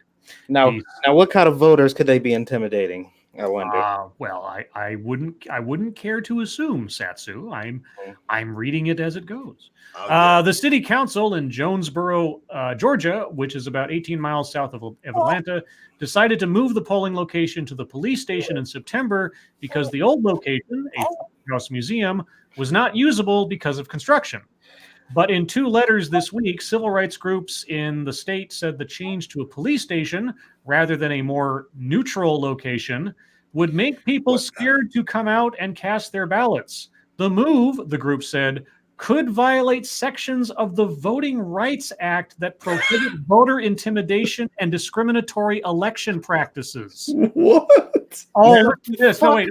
Now, what kind of voters could they be intimidating? I wonder. Well, I wouldn't care to assume, Satsu. I'm reading it as it goes. The city council in Jonesboro, Georgia, which is about 18 miles south of Atlanta, decided to move the polling location to the police station in September because the old location, a house museum, was not usable because of construction. But in two letters this week, civil rights groups in the state said the change to a police station rather than a more neutral location would make people scared to come out and cast their ballots. The move, the group said, could violate sections of the Voting Rights Act that prohibit voter intimidation and discriminatory election practices. What? Oh, listen to this. No,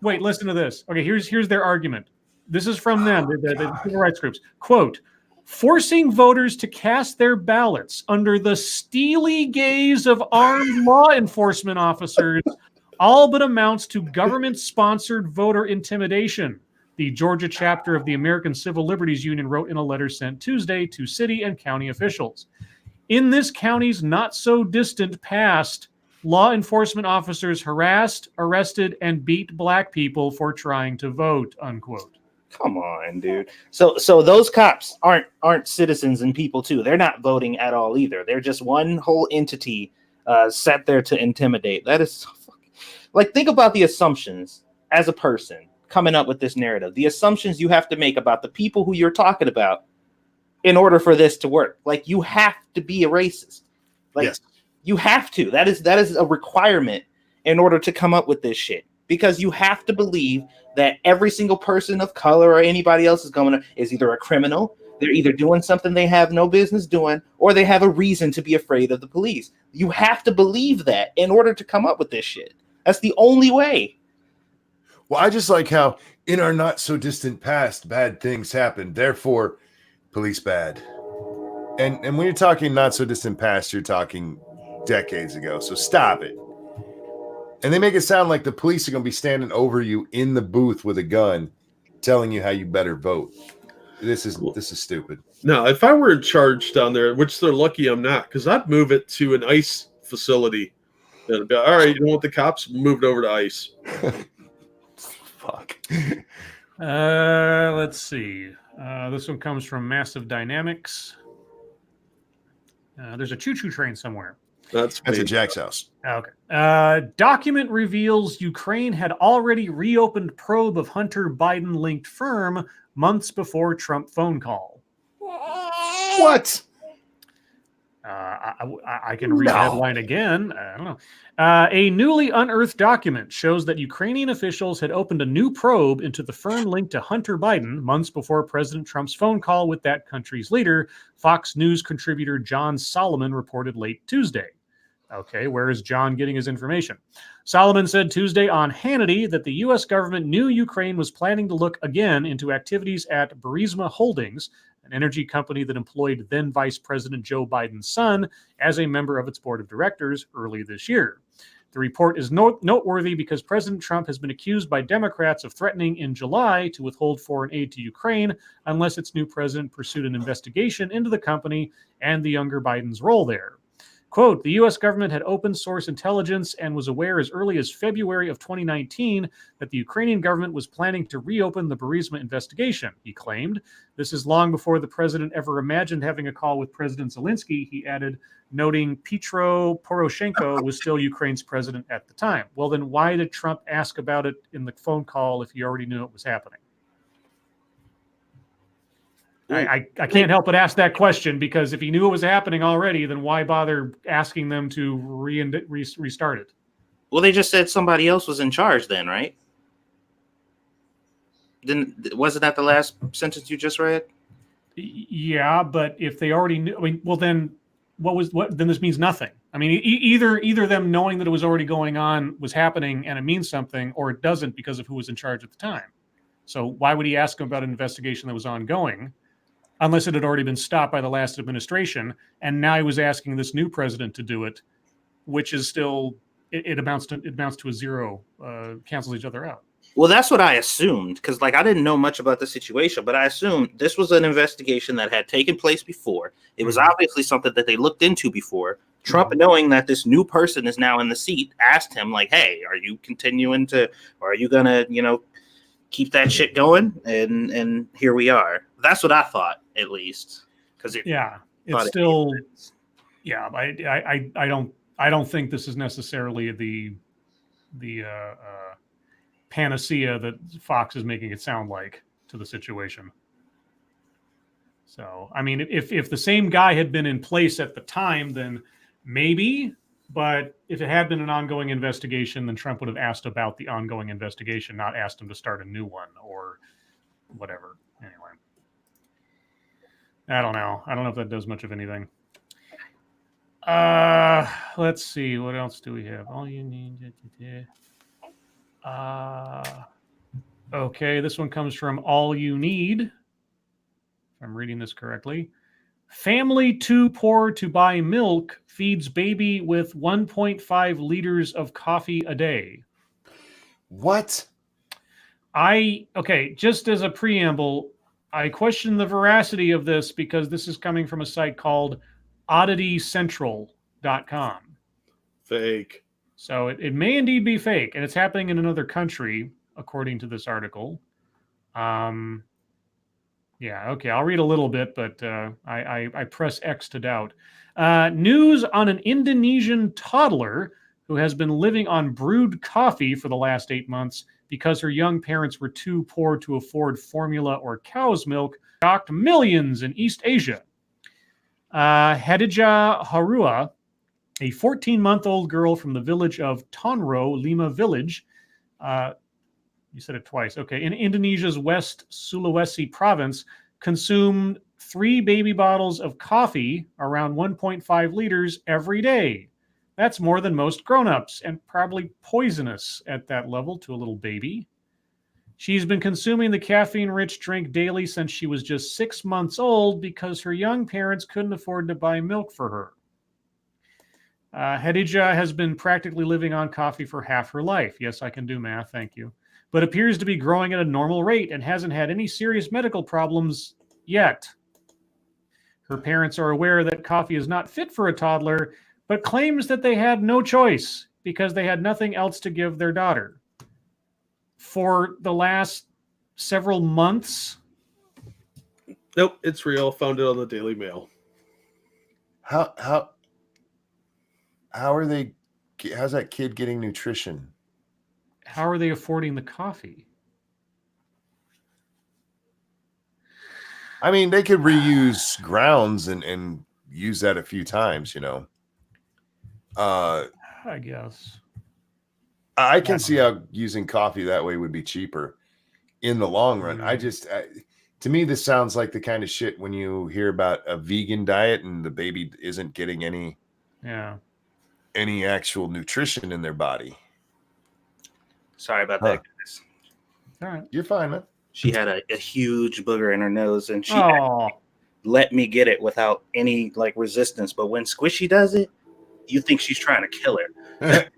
wait, listen to this. Okay, here's their argument. This is from them, the civil rights groups. Quote, forcing voters to cast their ballots under the steely gaze of armed law enforcement officers all but amounts to government-sponsored voter intimidation, the Georgia chapter of the American Civil Liberties Union wrote in a letter sent Tuesday to city and county officials. In this county's not-so-distant past, law enforcement officers harassed, arrested, and beat black people for trying to vote, unquote. Come on, dude. So those cops aren't citizens and people too. They're not voting at all either. They're just one whole entity set there to intimidate. That is so fucking... Like, think about the assumptions as a person coming up with this narrative. The assumptions you have to make about the people who you're talking about in order for this to work. Like, you have to be a racist. Like, yes. You have to. That is a requirement in order to come up with this shit. Because you have to believe that every single person of color or anybody else is either a criminal, they're either doing something they have no business doing, or they have a reason to be afraid of the police. You have to believe that in order to come up with this shit. That's the only way. Well, I just like how in our not so distant past, bad things happened. Therefore, police bad. And when you're talking not so distant past, you're talking decades ago. So stop it. And they make it sound like the police are going to be standing over you in the booth with a gun, telling you how you better vote. This is stupid. Now, if I were in charge down there, which they're lucky I'm not, because I'd move it to an ICE facility. That'd be all right. You don't want the cops? Move it over to ICE. Fuck. Let's see. This one comes from Massive Dynamics. There's a choo-choo train somewhere. That's at Jack's house. Okay. Document reveals Ukraine had already reopened probe of Hunter Biden-linked firm months before Trump phone call. What? I can read the headline again. I don't know. A newly unearthed document shows that Ukrainian officials had opened a new probe into the firm linked to Hunter Biden months before President Trump's phone call with that country's leader, Fox News contributor John Solomon reported late Tuesday. Okay, where is John getting his information? Solomon said Tuesday on Hannity that the U.S. government knew Ukraine was planning to look again into activities at Burisma Holdings, an energy company that employed then Vice President Joe Biden's son as a member of its board of directors early this year. The report is noteworthy because President Trump has been accused by Democrats of threatening in July to withhold foreign aid to Ukraine unless its new president pursued an investigation into the company and the younger Biden's role there. Quote, the U.S. government had open source intelligence and was aware as early as February of 2019 that the Ukrainian government was planning to reopen the Burisma investigation, he claimed. This is long before the president ever imagined having a call with President Zelensky, he added, noting Petro Poroshenko was still Ukraine's president at the time. Well, then why did Trump ask about it in the phone call if he already knew it was happening? I can't help but ask that question, because if he knew it was happening already, then why bother asking them to restart it? Well, they just said somebody else was in charge then, right? Wasn't that the last sentence you just read? Yeah, but if they already knew, I mean, well, then then this means nothing. I mean, either them knowing that it was already going on was happening and it means something, or it doesn't because of who was in charge at the time. So why would he ask him about an investigation that was ongoing? Unless it had already been stopped by the last administration, and now he was asking this new president to do it, which is still it amounts to a zero, cancels each other out. Well, that's what I assumed, because I didn't know much about the situation, but I assumed this was an investigation that had taken place before. It was obviously something that they looked into before. Trump, knowing that this new person is now in the seat, asked him hey, are you continuing to, or are you gonna, keep that shit going? And here we are. That's what I thought, at least, because I don't think this is necessarily the panacea that Fox is making it sound like to the situation. So, I mean, if the same guy had been in place at the time, then maybe. But if it had been an ongoing investigation, then Trump would have asked about the ongoing investigation, not asked him to start a new one or whatever. Anyway, I don't know. I don't know if that does much of anything. Let's see. What else do we have? All you need. Okay, this one comes from All You Need. If I'm reading this correctly. Family too poor to buy milk feeds baby with 1.5 liters of coffee a day. What? Just as a preamble, I question the veracity of this because this is coming from a site called odditycentral.com. Fake. So it may indeed be fake, and it's happening in another country, according to this article. Yeah, okay, I'll read a little bit, but I press X to doubt. News on an Indonesian toddler who has been living on brewed coffee for the last 8 months because her young parents were too poor to afford formula or cow's milk shocked millions in East Asia. Hadijah Harua, a 14-month-old girl from the village of Tonro, Lima Village, you said it twice. Okay. In Indonesia's West Sulawesi province, consumed 3 baby bottles of coffee, around 1.5 liters every day. That's more than most grown-ups and probably poisonous at that level to a little baby. She's been consuming the caffeine-rich drink daily since she was just 6 months old because her young parents couldn't afford to buy milk for her. Hadija has been practically living on coffee for half her life. Yes, I can do math, thank you. But appears to be growing at a normal rate and hasn't had any serious medical problems yet. Her parents are aware that coffee is not fit for a toddler, but claims that they had no choice because they had nothing else to give their daughter. For the last several months. Nope, it's real. Found it on the Daily Mail. How are they? How's that kid getting nutrition? How are they affording the coffee? I mean, they could reuse grounds and use that a few times, I guess. I can see how using coffee that way would be cheaper in the long run. To me, this sounds like the kind of shit when you hear about a vegan diet and the baby isn't getting any actual nutrition in their body. Sorry about that, guys. All right. You're fine, man. She had a huge booger in her nose, and she let me get it without any resistance. But when Squishy does it, you think she's trying to kill her.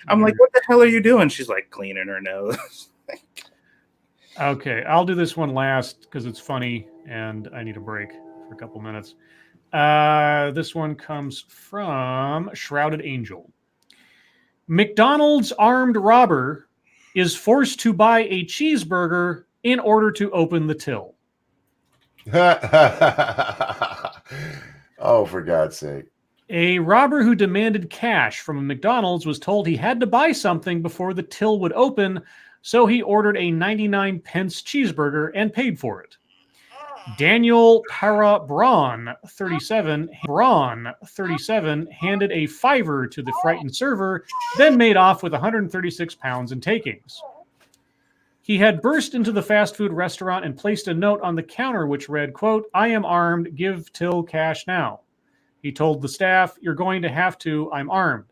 I'm like, what the hell are you doing? She's like cleaning her nose. Okay, I'll do this one last because it's funny and I need a break for a couple minutes. This one comes from Shrouded Angel. McDonald's armed robber is forced to buy a cheeseburger in order to open the till. Oh, for God's sake. A robber who demanded cash from a McDonald's was told he had to buy something before the till would open, so he ordered a 99-pence cheeseburger and paid for it. Daniel Braun, 37, handed a $5 to the frightened server, then made off with 136 pounds in takings. He had burst into the fast food restaurant and placed a note on the counter which read, quote, "I am armed, give till cash now." He told the staff, "You're going to have to, I'm armed."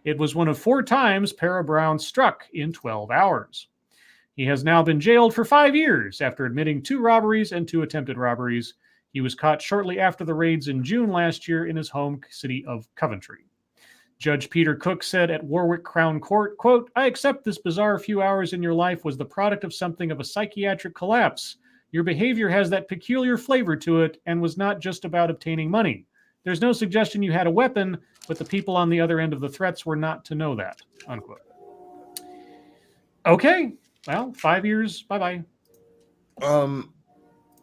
It was one of 4 times Para Brown struck in 12 hours. He has now been jailed for 5 years after admitting 2 robberies and 2 attempted robberies. He was caught shortly after the raids in June last year in his home city of Coventry. Judge Peter Cook said at Warwick Crown Court, quote, "I accept this bizarre few hours in your life was the product of something of a psychiatric collapse. Your behavior has that peculiar flavor to it and was not just about obtaining money. There's no suggestion you had a weapon, but the people on the other end of the threats were not to know that," unquote. Okay. Well, 5 years. Bye-bye.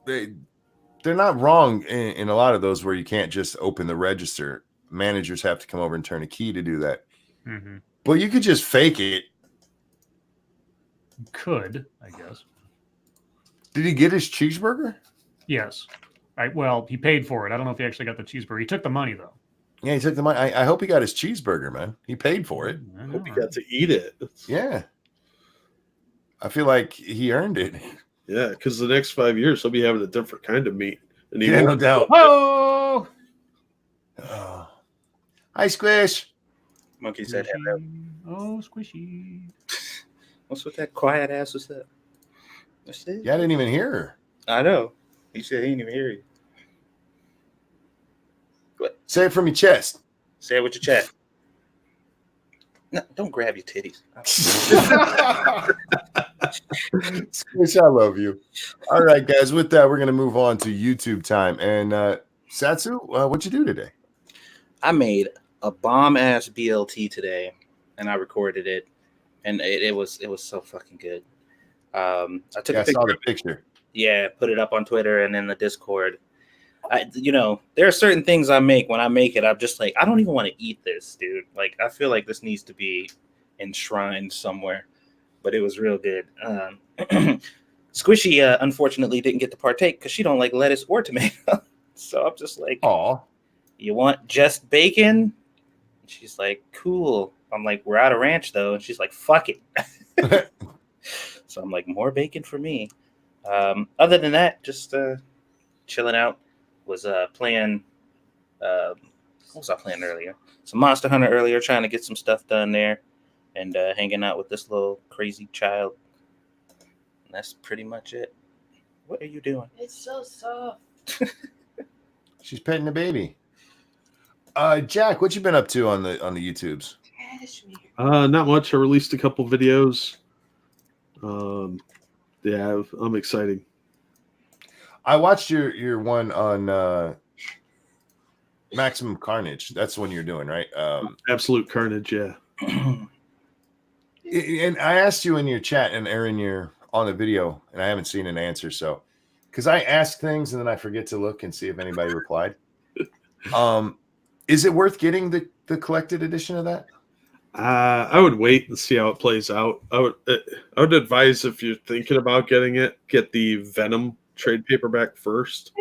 They're not wrong in a lot of those where you can't just open the register. Managers have to come over and turn a key to do that. Mm-hmm. But you could just fake it. Could, I guess. Did he get his cheeseburger? Yes. Well, he paid for it. I don't know if he actually got the cheeseburger. He took the money, though. Yeah, he took the money. I hope he got his cheeseburger, man. He paid for it. I hope he got to eat it. Yeah. I feel like he earned it. Yeah, because the next 5 years he'll be having a different kind of meat. And Yeah, no doubt. Oh! Hi, Squish. Monkey said hello. Oh, Squishy. What's with that quiet ass? What's that? What's that? Yeah, I didn't even hear her. I know. He said he didn't even hear you. What? Say it from your chest. Say it with your chest. No, don't grab your titties. Squish, I love you. All right, guys. With that, we're going to move on to YouTube time. And Satsu, what'd you do today? I made a bomb ass BLT today, and I recorded it, and it was so fucking good. I took a picture. I saw the picture. Yeah, put it up on Twitter and in the Discord. There are certain things I make. When I make it, I'm just like, I don't even want to eat this, dude. Like, I feel like this needs to be enshrined somewhere. But it was real good. Squishy, unfortunately, didn't get to partake because she don't like lettuce or tomato. So I'm just like, "Aw, you want just bacon?" She's like, "Cool." I'm like, "We're out of ranch, though." And she's like, "Fuck it." So I'm like, more bacon for me. Other than that, just chilling out. Was playing. What was I playing earlier? Some Monster Hunter earlier, trying to get some stuff done there, and hanging out with this little crazy child. And that's pretty much it. What are you doing? It's so soft. She's petting the baby." Jack, what you been up to on the YouTubes? Not much. I released a couple videos. Yeah, I'm exciting. I watched your one on Maximum Carnage. That's the one you're doing, right? Absolute Carnage, yeah. And I asked you in your chat, and Aaron, you're on the video, and I haven't seen an answer. So, because I ask things and then I forget to look and see if anybody replied. Is it worth getting the collected edition of that? I would wait and see how it plays out. I would advise, if you're thinking about getting it, get the Venom trade paperback first,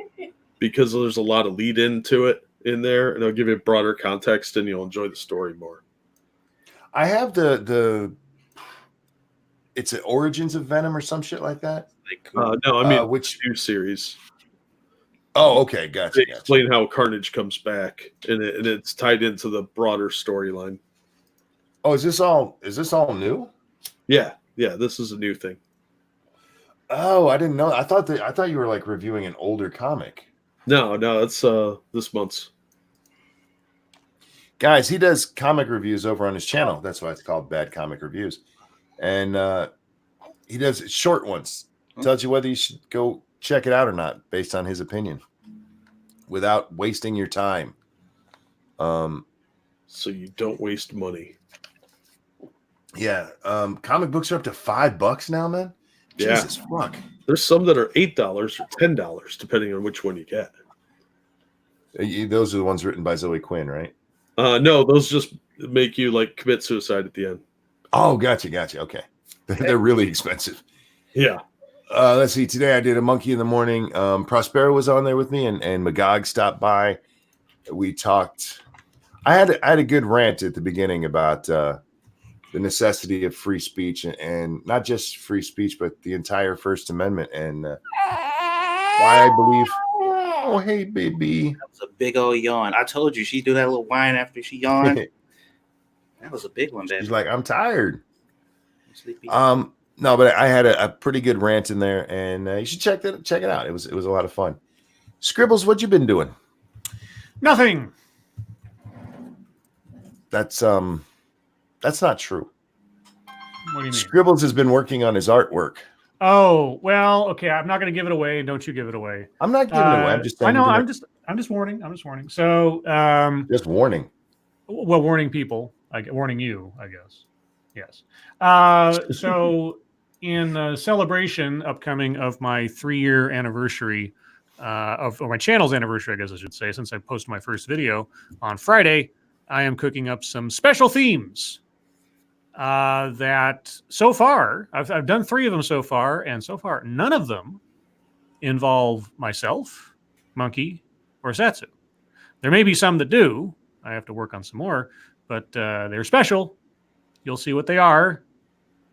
because there's a lot of lead into it in there, and it'll give you a broader context, and you'll enjoy the story more. I have it's an Origins of Venom or some shit like that. No, I mean which new series. Oh, okay, gotcha. They explain how Carnage comes back, and it's tied into the broader storyline. Oh, is this all new? Yeah, this is a new thing. Oh, I didn't know. I thought you were like reviewing an older comic. No, it's this month's. Guys, he does comic reviews over on his channel. That's why it's called Bad Comic Reviews. And he does short ones. Tells you whether you should go check it out or not based on his opinion without wasting your time. So you don't waste money. Yeah. Comic books are up to $5 now, man. Yeah. Jesus fuck. There's some that are $8 or $10, depending on which one you get. Those are the ones written by Zoe Quinn, right? No, those just make you like commit suicide at the end. Oh, gotcha. Okay. They're really expensive. Yeah. Let's see. Today I did a Monkey in the Morning. Prospero was on there with me, and Magog stopped by. We talked. I had a good rant at the beginning about the necessity of free speech, and not just free speech, but the entire First Amendment, and why I believe. Oh, hey, baby. That was a big old yawn. I told you she'd do that little whine after she yawned. That was a big one, baby. She's like, I'm tired. Sleepy. No, but I had a pretty good rant in there, and you should check it out. It was a lot of fun. Scribbles, what you been doing? Nothing. That's not true. What do you mean? Scribbles has been working on his artwork. Oh, well, okay. I'm not going to give it away. Don't you give it away. I'm not giving it away. I'm just saying. I know. I'm just warning. So, just warning. Well, warning people. Warning you, I guess. Yes. So, in celebration upcoming of my 3-year anniversary of my channel's anniversary, I guess I should say, since I posted my first video on Friday, I am cooking up some special themes. That so far I've done 3 of them so far, and so far none of them involve myself, Monkey, or Satsu. There may be some that do. I have to work on some more, but they're special. You'll see what they are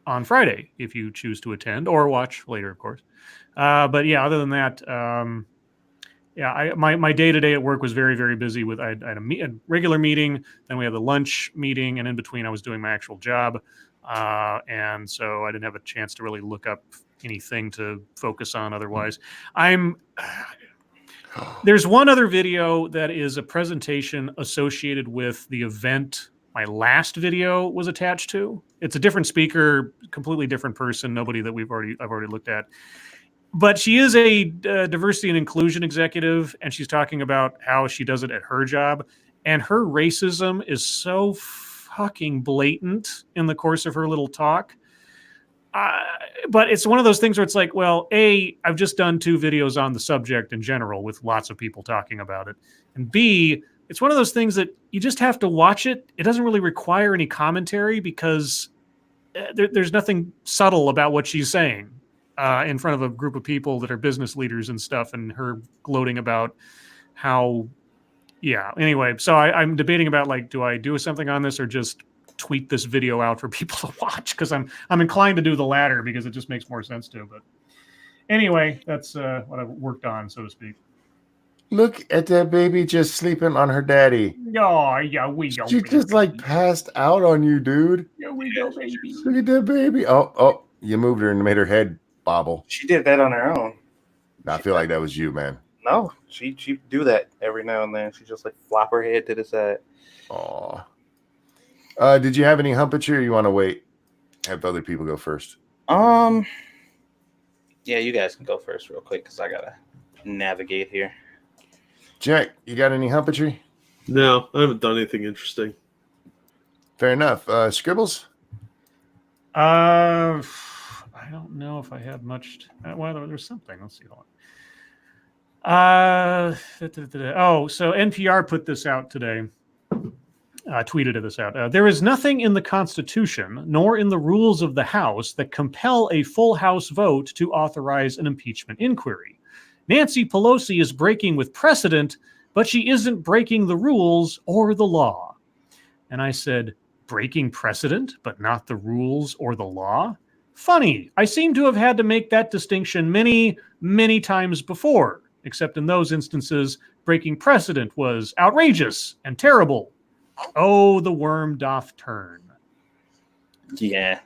on Friday if you choose to attend or watch later, of course. But yeah, other than that, my day-to-day at work was very, very busy. I had a regular meeting, then we had the lunch meeting, and in between I was doing my actual job. And so I didn't have a chance to really look up anything to focus on otherwise. There's one other video that is a presentation associated with the event my last video was attached to. It's a different speaker, completely different person, nobody that I've already looked at. But she is a diversity and inclusion executive, and she's talking about how she does it at her job. And her racism is so fucking blatant in the course of her little talk. But it's one of those things where it's like, well, A, I've just done 2 videos on the subject in general with lots of people talking about it. And B, it's one of those things that you just have to watch it. It doesn't really require any commentary because there's nothing subtle about what she's saying. In front of a group of people that are business leaders and stuff, and her gloating about how, anyway. So I'm debating about, like, do I do something on this or just tweet this video out for people to watch? Because I'm inclined to do the latter because it just makes more sense to. But anyway, that's what I've worked on, so to speak. Look at that baby just sleeping on her daddy. Oh, yeah, we go. She just like passed out on you, dude. Yeah, we go, baby. Look at that baby. Oh, you moved her and made her head bobble. She did that on her own. I feel like that was you, man. No, she do that every now and then. She just like flop her head to the side. Aw. Did you have any humpatry, or you want to wait? Have other people go first. Yeah, you guys can go first real quick because I gotta navigate here. Jack, you got any humpatry? No, I haven't done anything interesting. Fair enough. Scribbles? I don't know if I had much. Well, there's something. Let's see. Hold on. Oh, so NPR put this out today. Tweeted this out. There is nothing in the Constitution nor in the rules of the House that compel a full House vote to authorize an impeachment inquiry. Nancy Pelosi is breaking with precedent, but she isn't breaking the rules or the law. And I said, breaking precedent, but not the rules or the law? Funny, I seem to have had to make that distinction many, many times before, except in those instances, breaking precedent was outrageous and terrible. Oh, the worm doth turn. Yeah,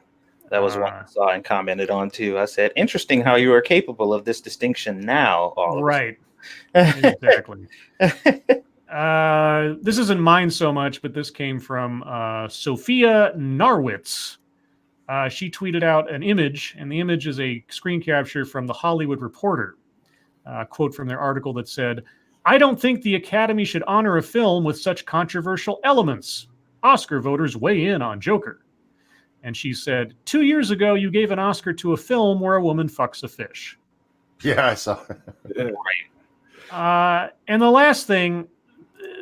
that was one I saw and commented on too. I said, interesting how you are capable of this distinction now. Right. Exactly. This isn't mine so much, but this came from Sophia Narwitz. She tweeted out an image, and the image is a screen capture from the Hollywood Reporter. Quote from their article that said, I don't think the Academy should honor a film with such controversial elements. Oscar voters weigh in on Joker. And she said, 2 years ago, you gave an Oscar to a film where a woman fucks a fish. Yeah, I saw. And the last thing,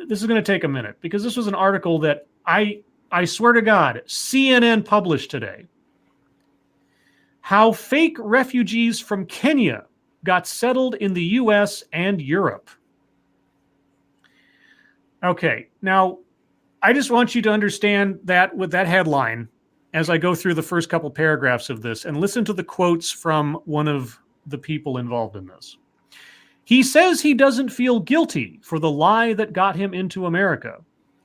this is going to take a minute, because this was an article that I swear to God, CNN published today. How fake refugees from Kenya got settled in the U.S. and Europe. Okay, now I just want you to understand that with that headline as I go through the first couple paragraphs of this and listen to the quotes from one of the people involved in this. He says he doesn't feel guilty for the lie that got him into America.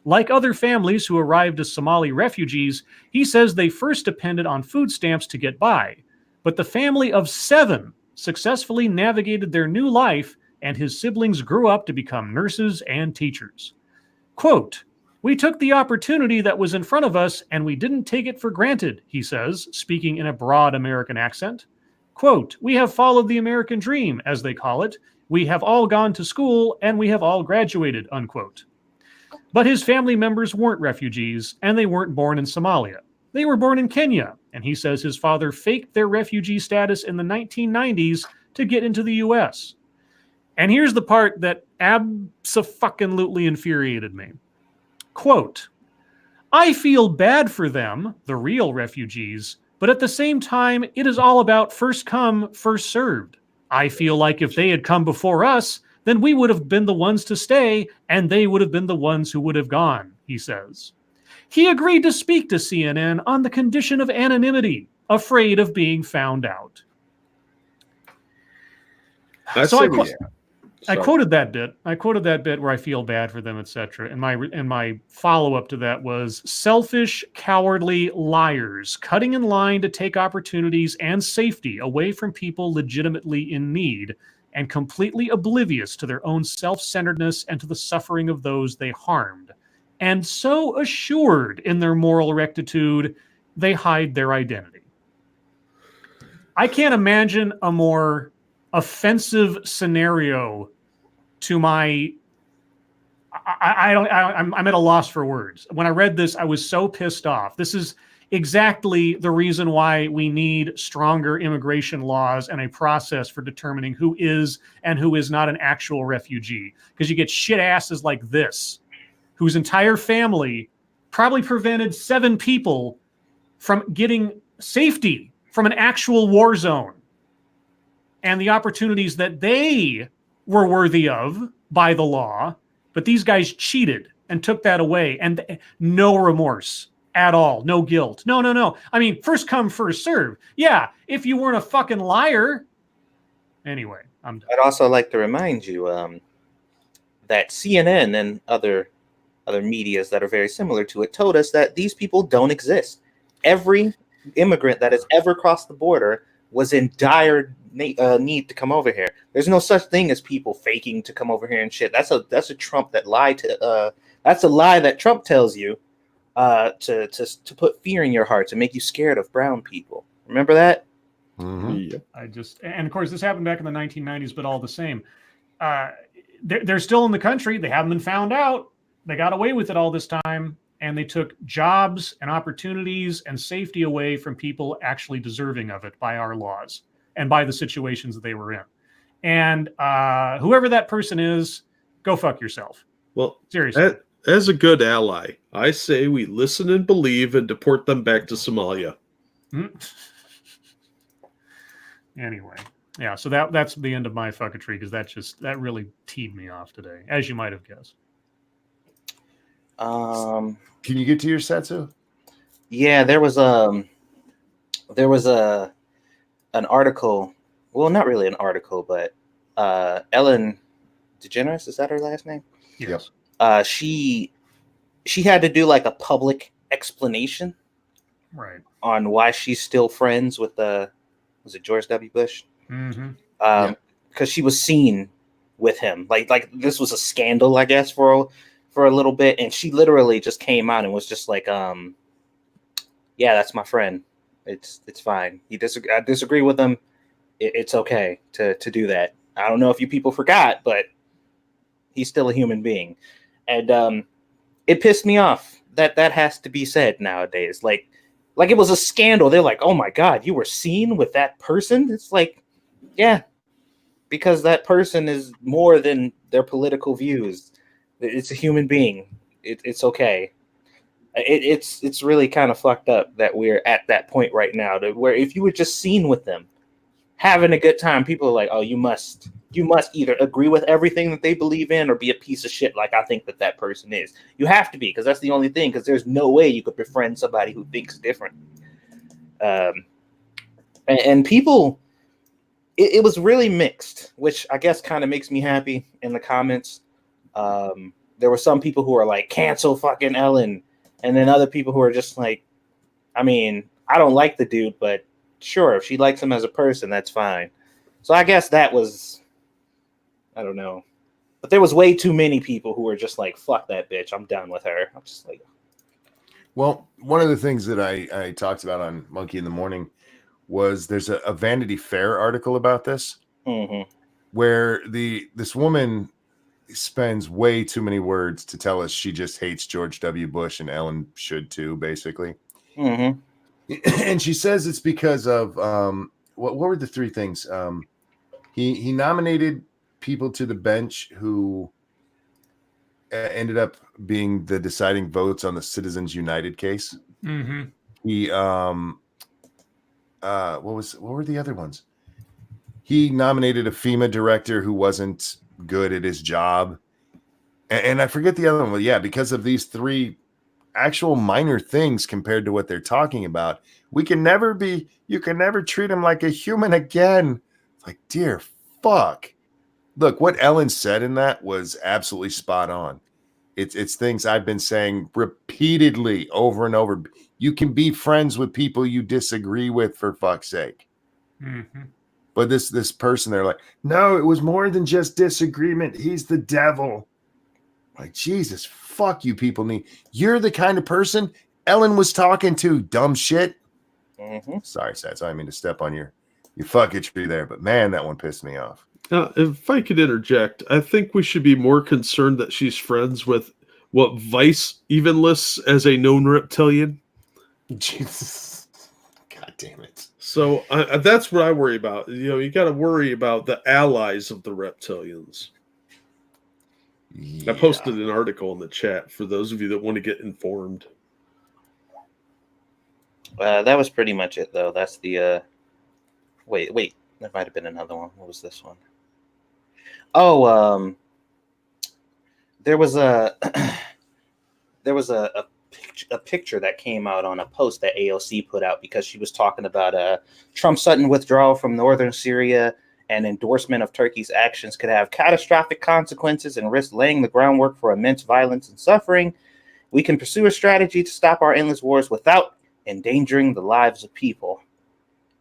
Like other families who arrived as Somali refugees, he says they first depended on food stamps to get by. But the family of 7 successfully navigated their new life, and his siblings grew up to become nurses and teachers. Quote, we took the opportunity that was in front of us, and we didn't take it for granted, he says, speaking in a broad American accent. Quote, we have followed the American dream, as they call it. We have all gone to school, and we have all graduated, unquote. But his family members weren't refugees, and they weren't born in Somalia. They were born in Kenya, and he says his father faked their refugee status in the 1990s to get into the U.S. And here's the part that abso-fucking-lutely infuriated me. Quote, I feel bad for them, the real refugees, but at the same time, it is all about first come, first served. I feel like if they had come before us, then we would have been the ones to stay, and they would have been the ones who would have gone, he says. He agreed to speak to CNN on the condition of anonymity, afraid of being found out. I quoted that bit. I quoted that bit where I feel bad for them, etc. And my follow-up to that was selfish, cowardly liars cutting in line to take opportunities and safety away from people legitimately in need and completely oblivious to their own self-centeredness and to the suffering of those they harmed. And so assured in their moral rectitude, they hide their identity. I can't imagine a more offensive scenario to my I'm at a loss for words. When I read this, I was so pissed off. This is exactly the reason why we need stronger immigration laws and a process for determining who is and who is not an actual refugee. Because you get shit asses like this, whose entire family probably prevented 7 people from getting safety from an actual war zone and the opportunities that they were worthy of by the law, but these guys cheated and took that away, and no remorse at all, no guilt. No. I mean, first come, first serve. Yeah, if you weren't a fucking liar. Anyway, I'm done. I'd also like to remind you that CNN and other medias that are very similar to it told us that these people don't exist. Every immigrant that has ever crossed the border was in dire need to come over here. There's no such thing as people faking to come over here and shit. That's a Trump that lied to. That's a lie that Trump tells you to put fear in your heart, to make you scared of brown people. Remember that? Mm-hmm. And of course, this happened back in the 1990s, but all the same, they're still in the country. They haven't been found out. They got away with it all this time, and they took jobs and opportunities and safety away from people actually deserving of it by our laws and by the situations that they were in. And whoever that person is, go fuck yourself. Well, seriously. As a good ally, I say we listen and believe and deport them back to Somalia. Anyway, yeah, so that's the end of my fucketry, because that really teed me off today, as you might have guessed. Can you get to your Satsu? Yeah, there was an article. Well, not really an article, but Ellen DeGeneres, is that her last name? Yes. She had to do like a public explanation, right, on why she's still friends with was it George W. Bush? Mm-hmm. Because she was seen with him. Like this was a scandal, I guess, for a little bit, and she literally just came out and was just like, yeah, that's my friend. It's fine. I disagree with him. It's okay to do that. I don't know if you people forgot, but he's still a human being. And it pissed me off that has to be said nowadays. Like it was a scandal. They're like, oh my God, you were seen with that person? It's like, yeah, because that person is more than their political views. It's a human being. It's okay. It's really kind of fucked up that we're at that point right now, where if you were just seen with them having a good time, people are like, oh, you must either agree with everything that they believe in or be a piece of shit like I think that person is. You have to be, because that's the only thing, because there's no way you could befriend somebody who thinks different. And people, it was really mixed, which I guess kind of makes me happy in the comments. There were some people who are like, cancel fucking Ellen. And then other people who are just like, I mean, I don't like the dude, but sure, if she likes him as a person, that's fine. So I guess that was, I don't know. But there was way too many people who were just like, fuck that bitch, I'm done with her. I'm just like. Well, one of the things that I talked about on Monkey in the Morning was there's a Vanity Fair article about this, where this woman spends way too many words to tell us she just hates George W. Bush, and Ellen should too, basically. And she says it's because of what were the three things? He nominated people to the bench who ended up being the deciding votes on the Citizens United case. He what were the other ones? He nominated a FEMA director who wasn't good at his job, and I forget the other one. Well, yeah, because of these three actual minor things compared to what they're talking about, you can never treat him like a human again. Like, dear fuck. Look, what Ellen said in that was absolutely spot on. It's things I've been saying repeatedly over and over. You can be friends with people you disagree with, for fuck's sake. But this person, they're like, no, it was more than just disagreement. He's the devil. Like, Jesus, fuck you people. You're the kind of person Ellen was talking to, dumb shit. Sorry, Sats. I didn't mean to step on your fucketry there, but man, that one pissed me off. If I could interject, I think we should be more concerned that she's friends with what Vice even lists as a known reptilian. Jesus. God damn it. So that's what I worry about. You got to worry about the allies of the reptilians. Yeah. I posted an article in the chat for those of you that want to get informed. That was pretty much it, though. That's the wait. There might have been another one. What was this one? Oh, there was a picture that came out on a post that AOC put out because she was talking about Trump's sudden withdrawal from northern Syria and endorsement of Turkey's actions could have catastrophic consequences and risk laying the groundwork for immense violence and suffering. We can pursue a strategy to stop our endless wars without endangering the lives of people.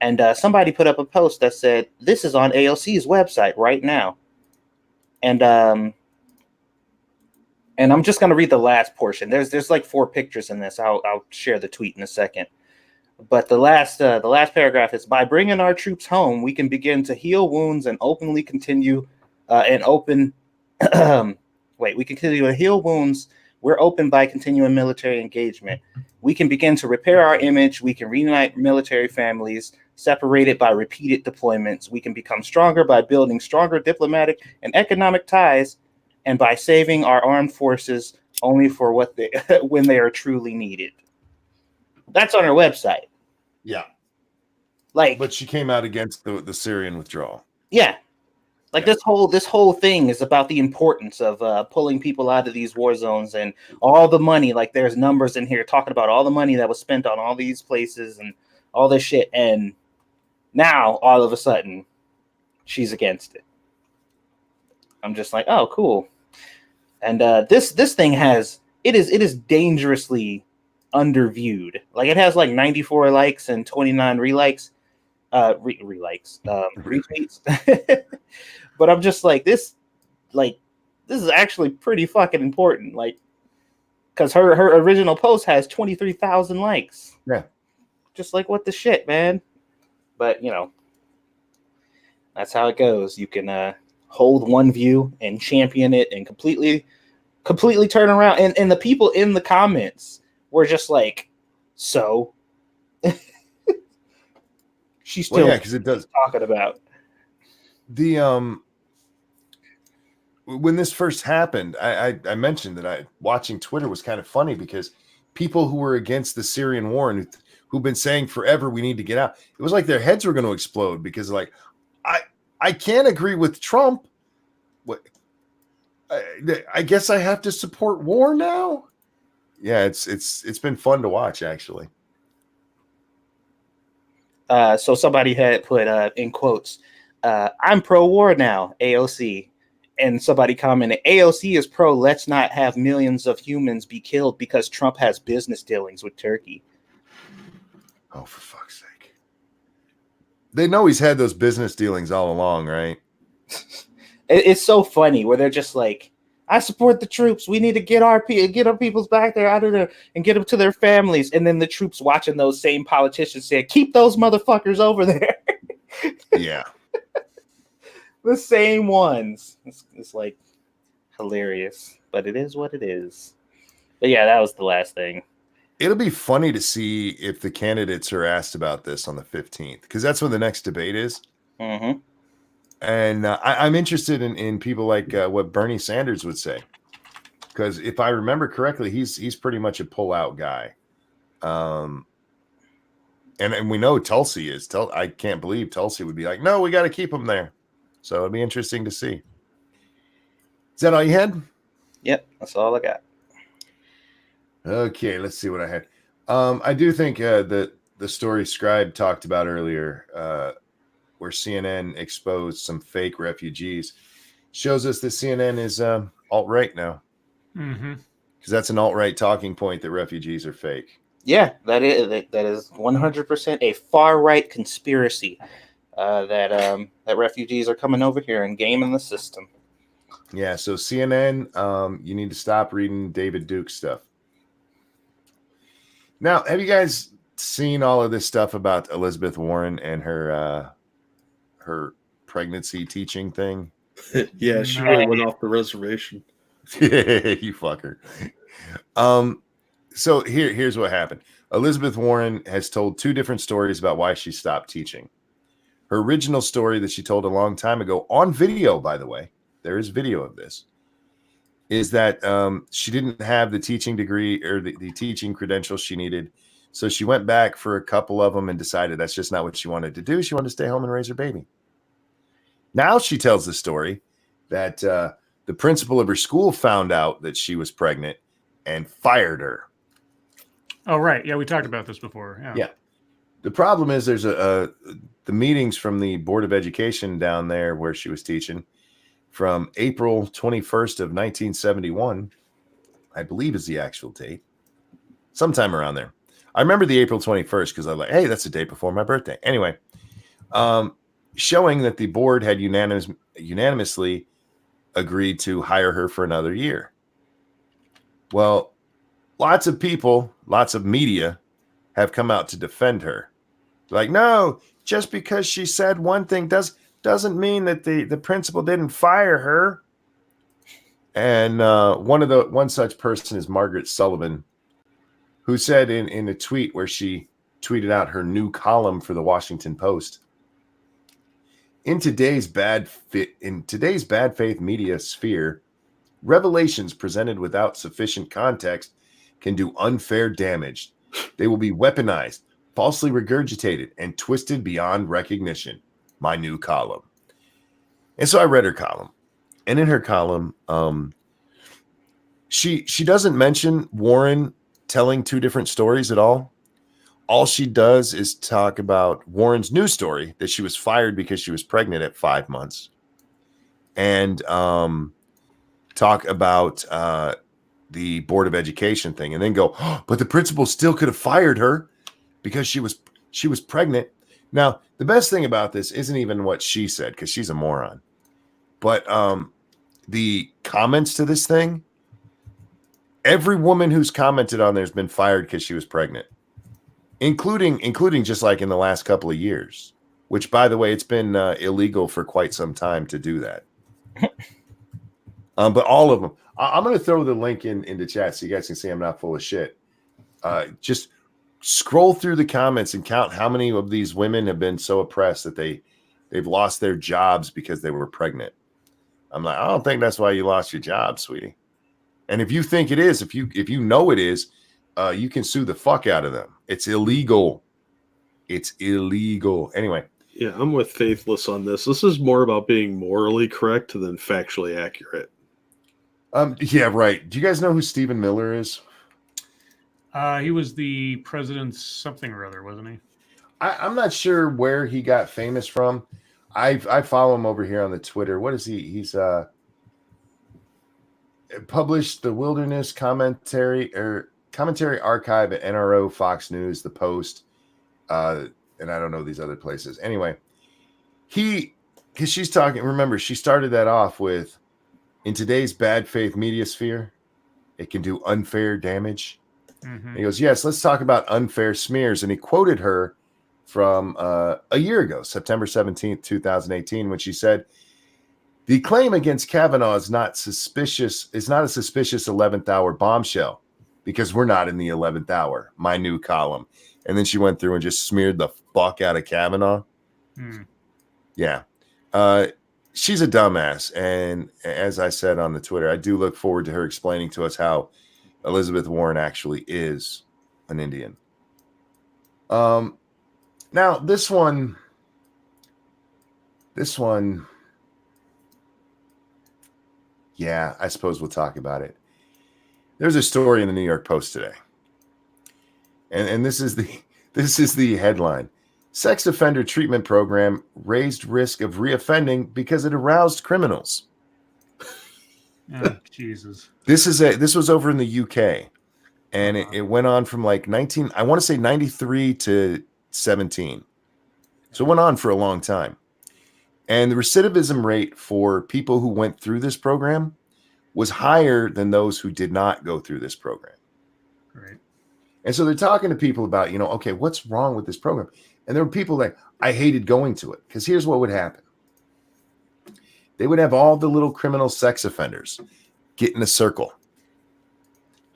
And somebody put up a post that said, "This is on AOC's website right now." And I'm just gonna read the last portion. There's like 4 pictures in this. I'll share the tweet in a second. But the last paragraph is, "By bringing our troops home, we can begin to heal wounds and openly continue we can continue to heal wounds. We're open by continuing military engagement. We can begin to repair our image. We can reunite military families separated by repeated deployments. We can become stronger by building stronger diplomatic and economic ties, and by saving our armed forces only for what they when they are truly needed." That's on her website. Yeah. Like, But she came out against the Syrian withdrawal. yeah. Like, this whole thing is about the importance of pulling people out of these war zones and all the money. Like, there's numbers in here talking about all the money that was spent on all these places and all this shit. And now, all of a sudden, she's against it. I'm just like, oh, cool. And this thing it is dangerously underviewed. Like, it has like 94 likes and 29 retweets. But I'm just like, this is actually pretty fucking important. Like, because her original post has 23,000 likes. Yeah. Just like, what the shit, man. But that's how it goes. You can hold one view and champion it and completely turn around. And the people in the comments were just like, so she's still because it does talking about the when this first happened. I mentioned that watching Twitter was kind of funny because people who were against the Syrian war and who've been saying forever we need to get out, it was like their heads were going to explode because, like, I can't agree with Trump. What? I guess I have to support war now. Yeah, it's been fun to watch, actually. So somebody had put in quotes, "I'm pro-war now, AOC." And somebody commented, "AOC is pro let's not have millions of humans be killed because Trump has business dealings with Turkey." Oh, for fuck's sake. They know he's had those business dealings all along, right? It's so funny where they're just like, "I support the troops. We need to get our peoples back there out of there and get them to their families." And then the troops watching those same politicians say, "Keep those motherfuckers over there." Yeah. The same ones. It's like hilarious, but it is what it is. But yeah, that was the last thing. It'll be funny to see if the candidates are asked about this on the 15th, because that's when the next debate is. Mm-hmm. And I'm interested in people like what Bernie Sanders would say, because if I remember correctly, he's pretty much a pull-out guy. And we know Tulsi is. I can't believe Tulsi would be like, "No, we got to keep him there." So it'd be interesting to see. Is that all you had? Yep, that's all I got. Okay, let's see what I had. I do think that the story Scribe talked about earlier, where CNN exposed some fake refugees, shows us that CNN is alt-right now. Mm-hmm. Because that's an alt-right talking point that refugees are fake. Yeah, that is 100% a far-right conspiracy that refugees are coming over here and gaming the system. Yeah, so CNN, you need to stop reading David Duke stuff. Now, have you guys seen all of this stuff about Elizabeth Warren and her pregnancy teaching thing? Yeah, she really went off the reservation. You fucker. So here's what happened. Elizabeth Warren has told 2 different stories about why she stopped teaching. Her original story that she told a long time ago, on video, by the way, there is video of this, is that she didn't have the teaching degree or the teaching credentials she needed. So she went back for a couple of them and decided that's just not what she wanted to do. She wanted to stay home and raise her baby. Now she tells the story that the principal of her school found out that she was pregnant and fired her. Oh, right. Yeah, we talked about this before. Yeah. The problem is there's the meetings from the Board of Education down there where she was teaching from April 21st of 1971, I believe is the actual date, sometime around there. I remember the April 21st because I'm like, hey, that's the day before my birthday. Anyway, showing that the board had unanimously agreed to hire her for another year. Well, lots of people, lots of media have come out to defend her. Like, no, just because she said one thing doesn't mean that the principal didn't fire her. And one such person is Margaret Sullivan, who said in a tweet where she tweeted out her new column for the Washington Post, in today's bad faith media sphere, revelations presented without sufficient context can do unfair damage. They will be weaponized, falsely regurgitated, and twisted beyond recognition. My new column. And so I read her column. And in her column, she doesn't mention Warren telling two different stories at all. All she does is talk about Warren's new story that she was fired because she was pregnant at 5 months, and talk about the Board of Education thing, and then go, oh, but the principal still could have fired her because she was pregnant. Now, the best thing about this isn't even what she said, because she's a moron, but the comments to this thing. Every woman who's commented on there has been fired because she was pregnant, including just like in the last couple of years, which, by the way, it's been illegal for quite some time to do that. But all of them, I'm going to throw the link in the chat so you guys can see I'm not full of shit. Just scroll through the comments and count how many of these women have been so oppressed that they've lost their jobs because they were pregnant. I'm like, I don't think that's why you lost your job, sweetie. And if you think it is, if you know it is, you can sue the fuck out of them. It's illegal. It's illegal. Anyway. Yeah, I'm with Faithless on this. This is more about being morally correct than factually accurate. Yeah, right. Do you guys know who Stephen Miller is? He was the president's something or other, wasn't he? I'm not sure where he got famous from. I follow him over here on the Twitter. What is he? He's published the Wilderness Commentary Archive at NRO, Fox News, The Post, and I don't know these other places. Anyway, because she's talking, remember, she started that off with, in today's bad faith media sphere, it can do unfair damage. Mm-hmm. He goes, yes, let's talk about unfair smears. And he quoted her from a year ago, September 17th, 2018, when she said, the claim against Kavanaugh is not a suspicious 11th hour bombshell, because we're not in the 11th hour. My new column. And then she went through and just smeared the fuck out of Kavanaugh. Yeah. She's a dumbass. And as I said on the Twitter, I do look forward to her explaining to us how Elizabeth Warren actually is an Indian. Now this one, yeah, I suppose we'll talk about it. There's a story in the New York Post today. And this is the headline. Sex offender treatment program raised risk of reoffending because it aroused criminals. Oh, Jesus. This was over in the UK, and it went on from like 93 to 17. So it went on for a long time. And the recidivism rate for people who went through this program was higher than those who did not go through this program. Right. And so they're talking to people about, okay, what's wrong with this program? And there were people like, I hated going to it, because here's what would happen. They would have all the little criminal sex offenders get in a circle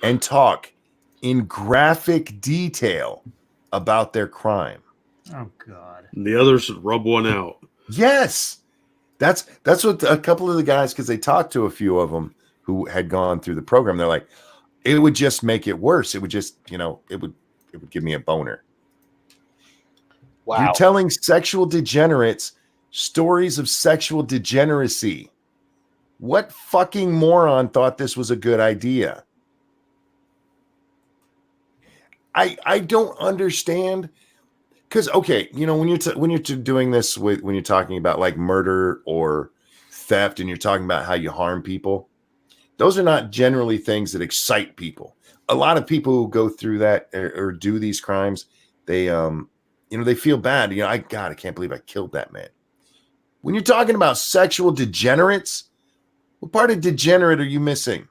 and talk in graphic detail about their crime. Oh, God. And the others would rub one out. Yes. That's what a couple of the guys, because they talked to a few of them who had gone through the program. They're like, it would just make it worse. It would just, it would give me a boner. Wow. You're telling sexual degenerates stories of sexual degeneracy. What fucking moron thought this was a good idea? I don't understand. Because, okay, when you're doing this when you're talking about like murder or theft, and you're talking about how you harm people, those are not generally things that excite people. A lot of people who go through that or do these crimes, they they feel bad. I can't believe I killed that man. When you're talking about sexual degenerates, what part of degenerate are you missing?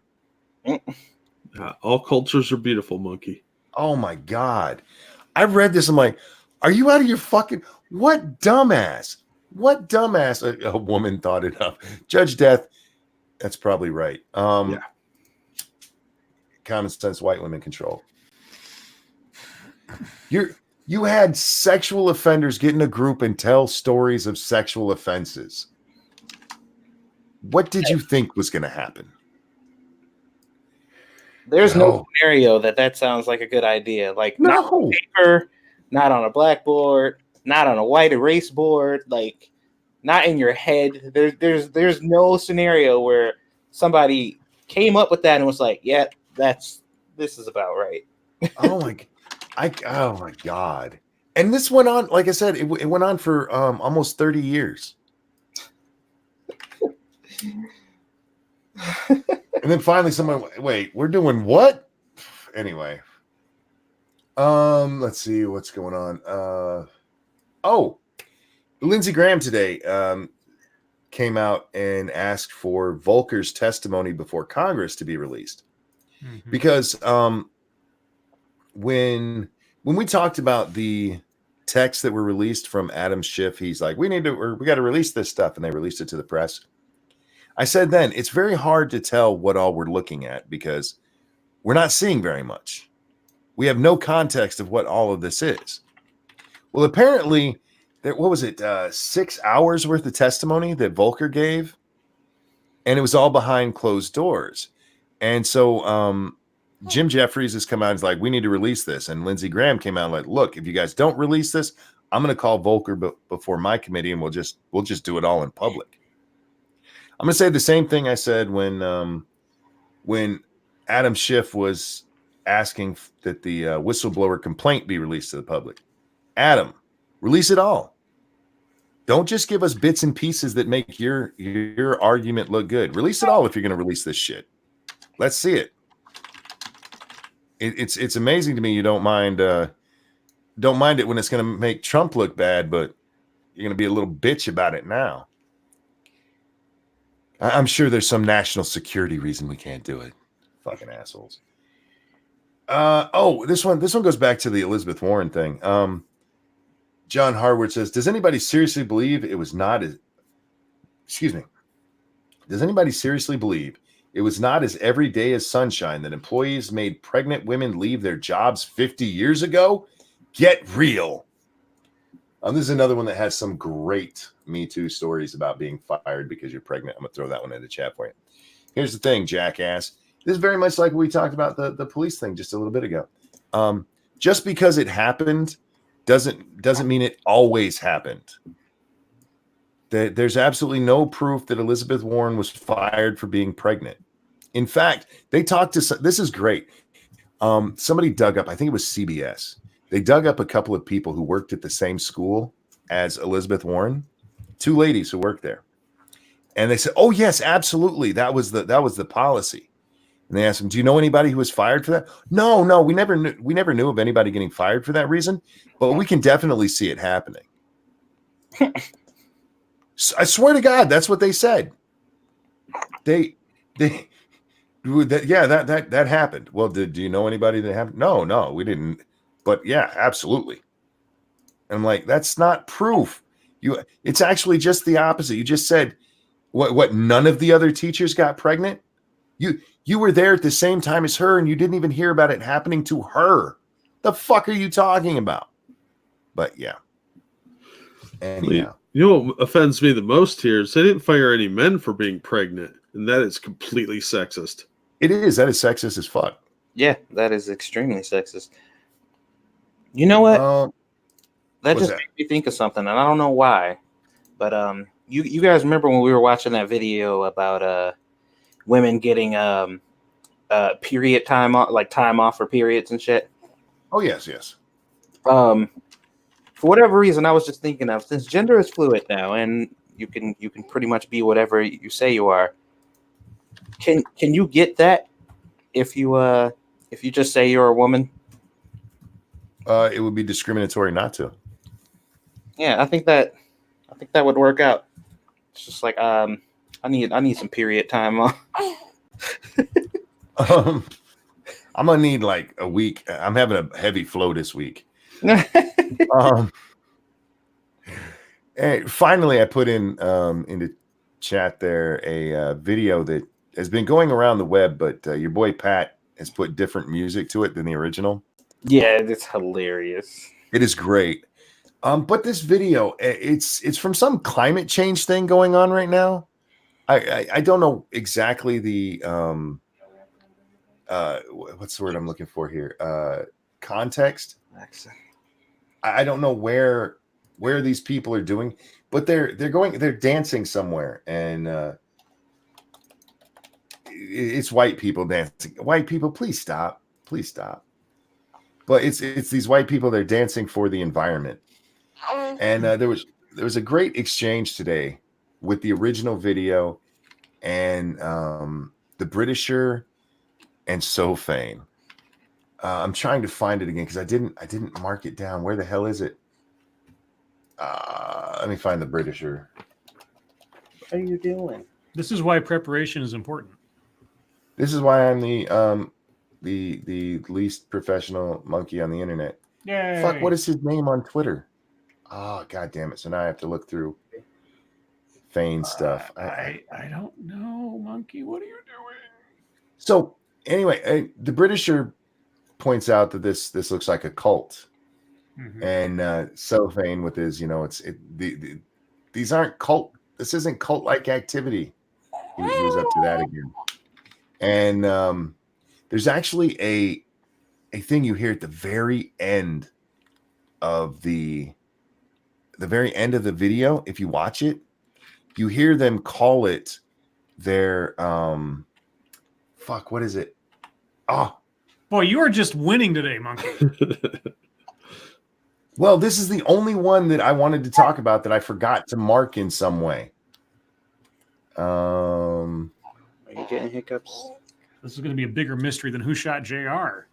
All cultures are beautiful, Monkey. Oh my God. I've read this. I'm like, are you out of your fucking, what dumbass? A woman thought it up. Judge Death. That's probably right. Yeah. Common sense, white women control. You had sexual offenders get in a group and tell stories of sexual offenses. What did you think was going to happen? There's no scenario that sounds like a good idea. Like, not on paper, not on a blackboard, not on a white erase board, like not in your head. There's no scenario where somebody came up with that and was like, yeah, this is about right. Oh my God. And this went on, like I said, it went on for almost 30 years. And then finally someone, wait, we're doing what? Anyway. Let's see what's going on. Lindsey Graham today came out and asked for Volker's testimony before Congress to be released. Mm-hmm. Because when we talked about the texts that were released from Adam Schiff, he's like, we got to release this stuff, and they released it to the press. I said then, it's very hard to tell what all we're looking at because we're not seeing very much. We have no context of what all of this is. Well, apparently, what was it, 6 hours worth of testimony that Volker gave? And it was all behind closed doors. And so Jim Jeffries has come out and is like, we need to release this. And Lindsey Graham came out and like, look, if you guys don't release this, I'm going to call Volker before my committee, and we'll just do it all in public. I'm going to say the same thing I said when Adam Schiff was asking that the whistleblower complaint be released to the public. Adam, release it all. Don't just give us bits and pieces that make your argument look good. Release it all if you're going to release this shit. Let's see it. It's amazing to me you don't mind it when it's going to make Trump look bad, but you're going to be a little bitch about it now. I'm sure there's some national security reason we can't do it. Fucking assholes. This one goes back to the Elizabeth Warren thing. John Harwood says, does anybody seriously believe it was not as every day as sunshine that employees made pregnant women leave their jobs 50 years ago? Get real. This is another one that has some great Me Too stories about being fired because you're pregnant. I'm going to throw that one in the chat for you. Here's the thing, jackass. This is very much like we talked about the police thing just a little bit ago. Just because it happened doesn't mean it always happened. There's absolutely no proof that Elizabeth Warren was fired for being pregnant. In fact, they talked to, this is great. Somebody dug up, I think it was CBS. They dug up a couple of people who worked at the same school as Elizabeth Warren, 2 ladies who worked there. And they said, oh yes, absolutely. That was the policy. And they asked them, do you know anybody who was fired for that? No, we never knew of anybody getting fired for that reason, but we can definitely see it happening. I swear to God, that's what they said. That happened. Well, do you know anybody that happened? No, we didn't. But yeah, absolutely. And I'm like, that's not proof. It's actually just the opposite. You just said what none of the other teachers got pregnant. You were there at the same time as her, and you didn't even hear about it happening to her. The fuck are you talking about? But yeah. Anyhow. You know what offends me the most here is they didn't fire any men for being pregnant, and that is completely sexist. It is. That is sexist as fuck. Yeah, that is extremely sexist. You know what? That just made me think of something, and I don't know why. But you guys remember when we were watching that video about women getting period time off, like time off for periods and shit? Oh yes. For whatever reason, I was just thinking of, since gender is fluid now, and you can pretty much be whatever you say you are. Can you get that if you just say you're a woman? It would be discriminatory not to. Yeah, I think that would work out. It's just like I need some period time off. I'm gonna need like a week. I'm having a heavy flow this week. And finally, I put in the chat there a video that has been going around the web, but your boy Pat has put different music to it than the original. Yeah, it's hilarious. It is great. But this video, it's from some climate change thing going on right now. I don't know exactly the what's the word I'm looking for here? Context. I don't know where these people are doing, but they're dancing somewhere, and it's white people dancing. White people, please stop. But it's these white people, they're dancing for the environment. And there was a great exchange today with the original video and the Britisher and Sofane. I'm trying to find it again because I didn't mark it down. Where the hell is it? Let me find the Britisher. What are you doing? This is why preparation is important. This is why I'm the least professional monkey on the internet. Yay. Fuck, what is his name on Twitter? Oh, god damn it. So now I have to look through Fane stuff. I don't know, monkey. What are you doing? So anyway, the Britisher points out that this looks like a cult. Mm-hmm. And Sofane with his, these aren't cult. This isn't cult-like activity. He was up to that again. And there's actually a thing you hear at the very end of the video. If you watch it, you hear them call it their fuck. What is it? Oh, boy, you are just winning today, monkey. Well, this is the only one that I wanted to talk about that I forgot to mark in some way. Are you getting hiccups? This is going to be a bigger mystery than who shot JR.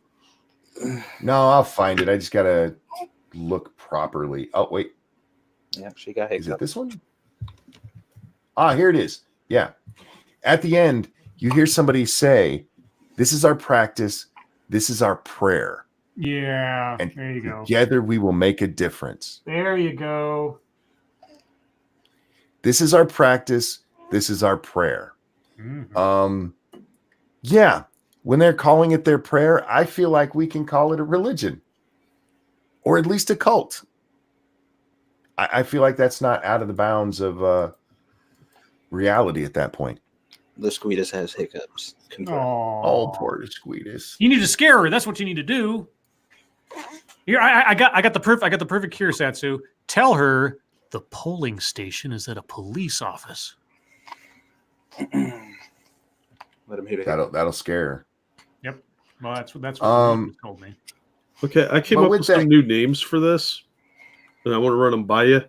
No, I'll find it. I just got to look properly. Oh, wait. Yeah, she got hiccups. Is it this one? Ah, here it is. Yeah. At the end, you hear somebody say, "This is our practice. This is our prayer." Yeah, and there you go. Together we will make a difference. There you go. This is our practice. This is our prayer. Mm-hmm. Yeah, when they're calling it their prayer, I feel like we can call it a religion, or at least a cult. I feel like that's not out of the bounds of reality at that point. The Squeetus has hiccups. Oh, poor Squeetus. You need to scare her. That's what you need to do. Here, I got the perfect cure, Satsu. Tell her the polling station is at a police office. Let him hit it. That'll scare her. Yep. Well, that's what he told me. Okay, I came up with some new names for this, and I want to run them by you.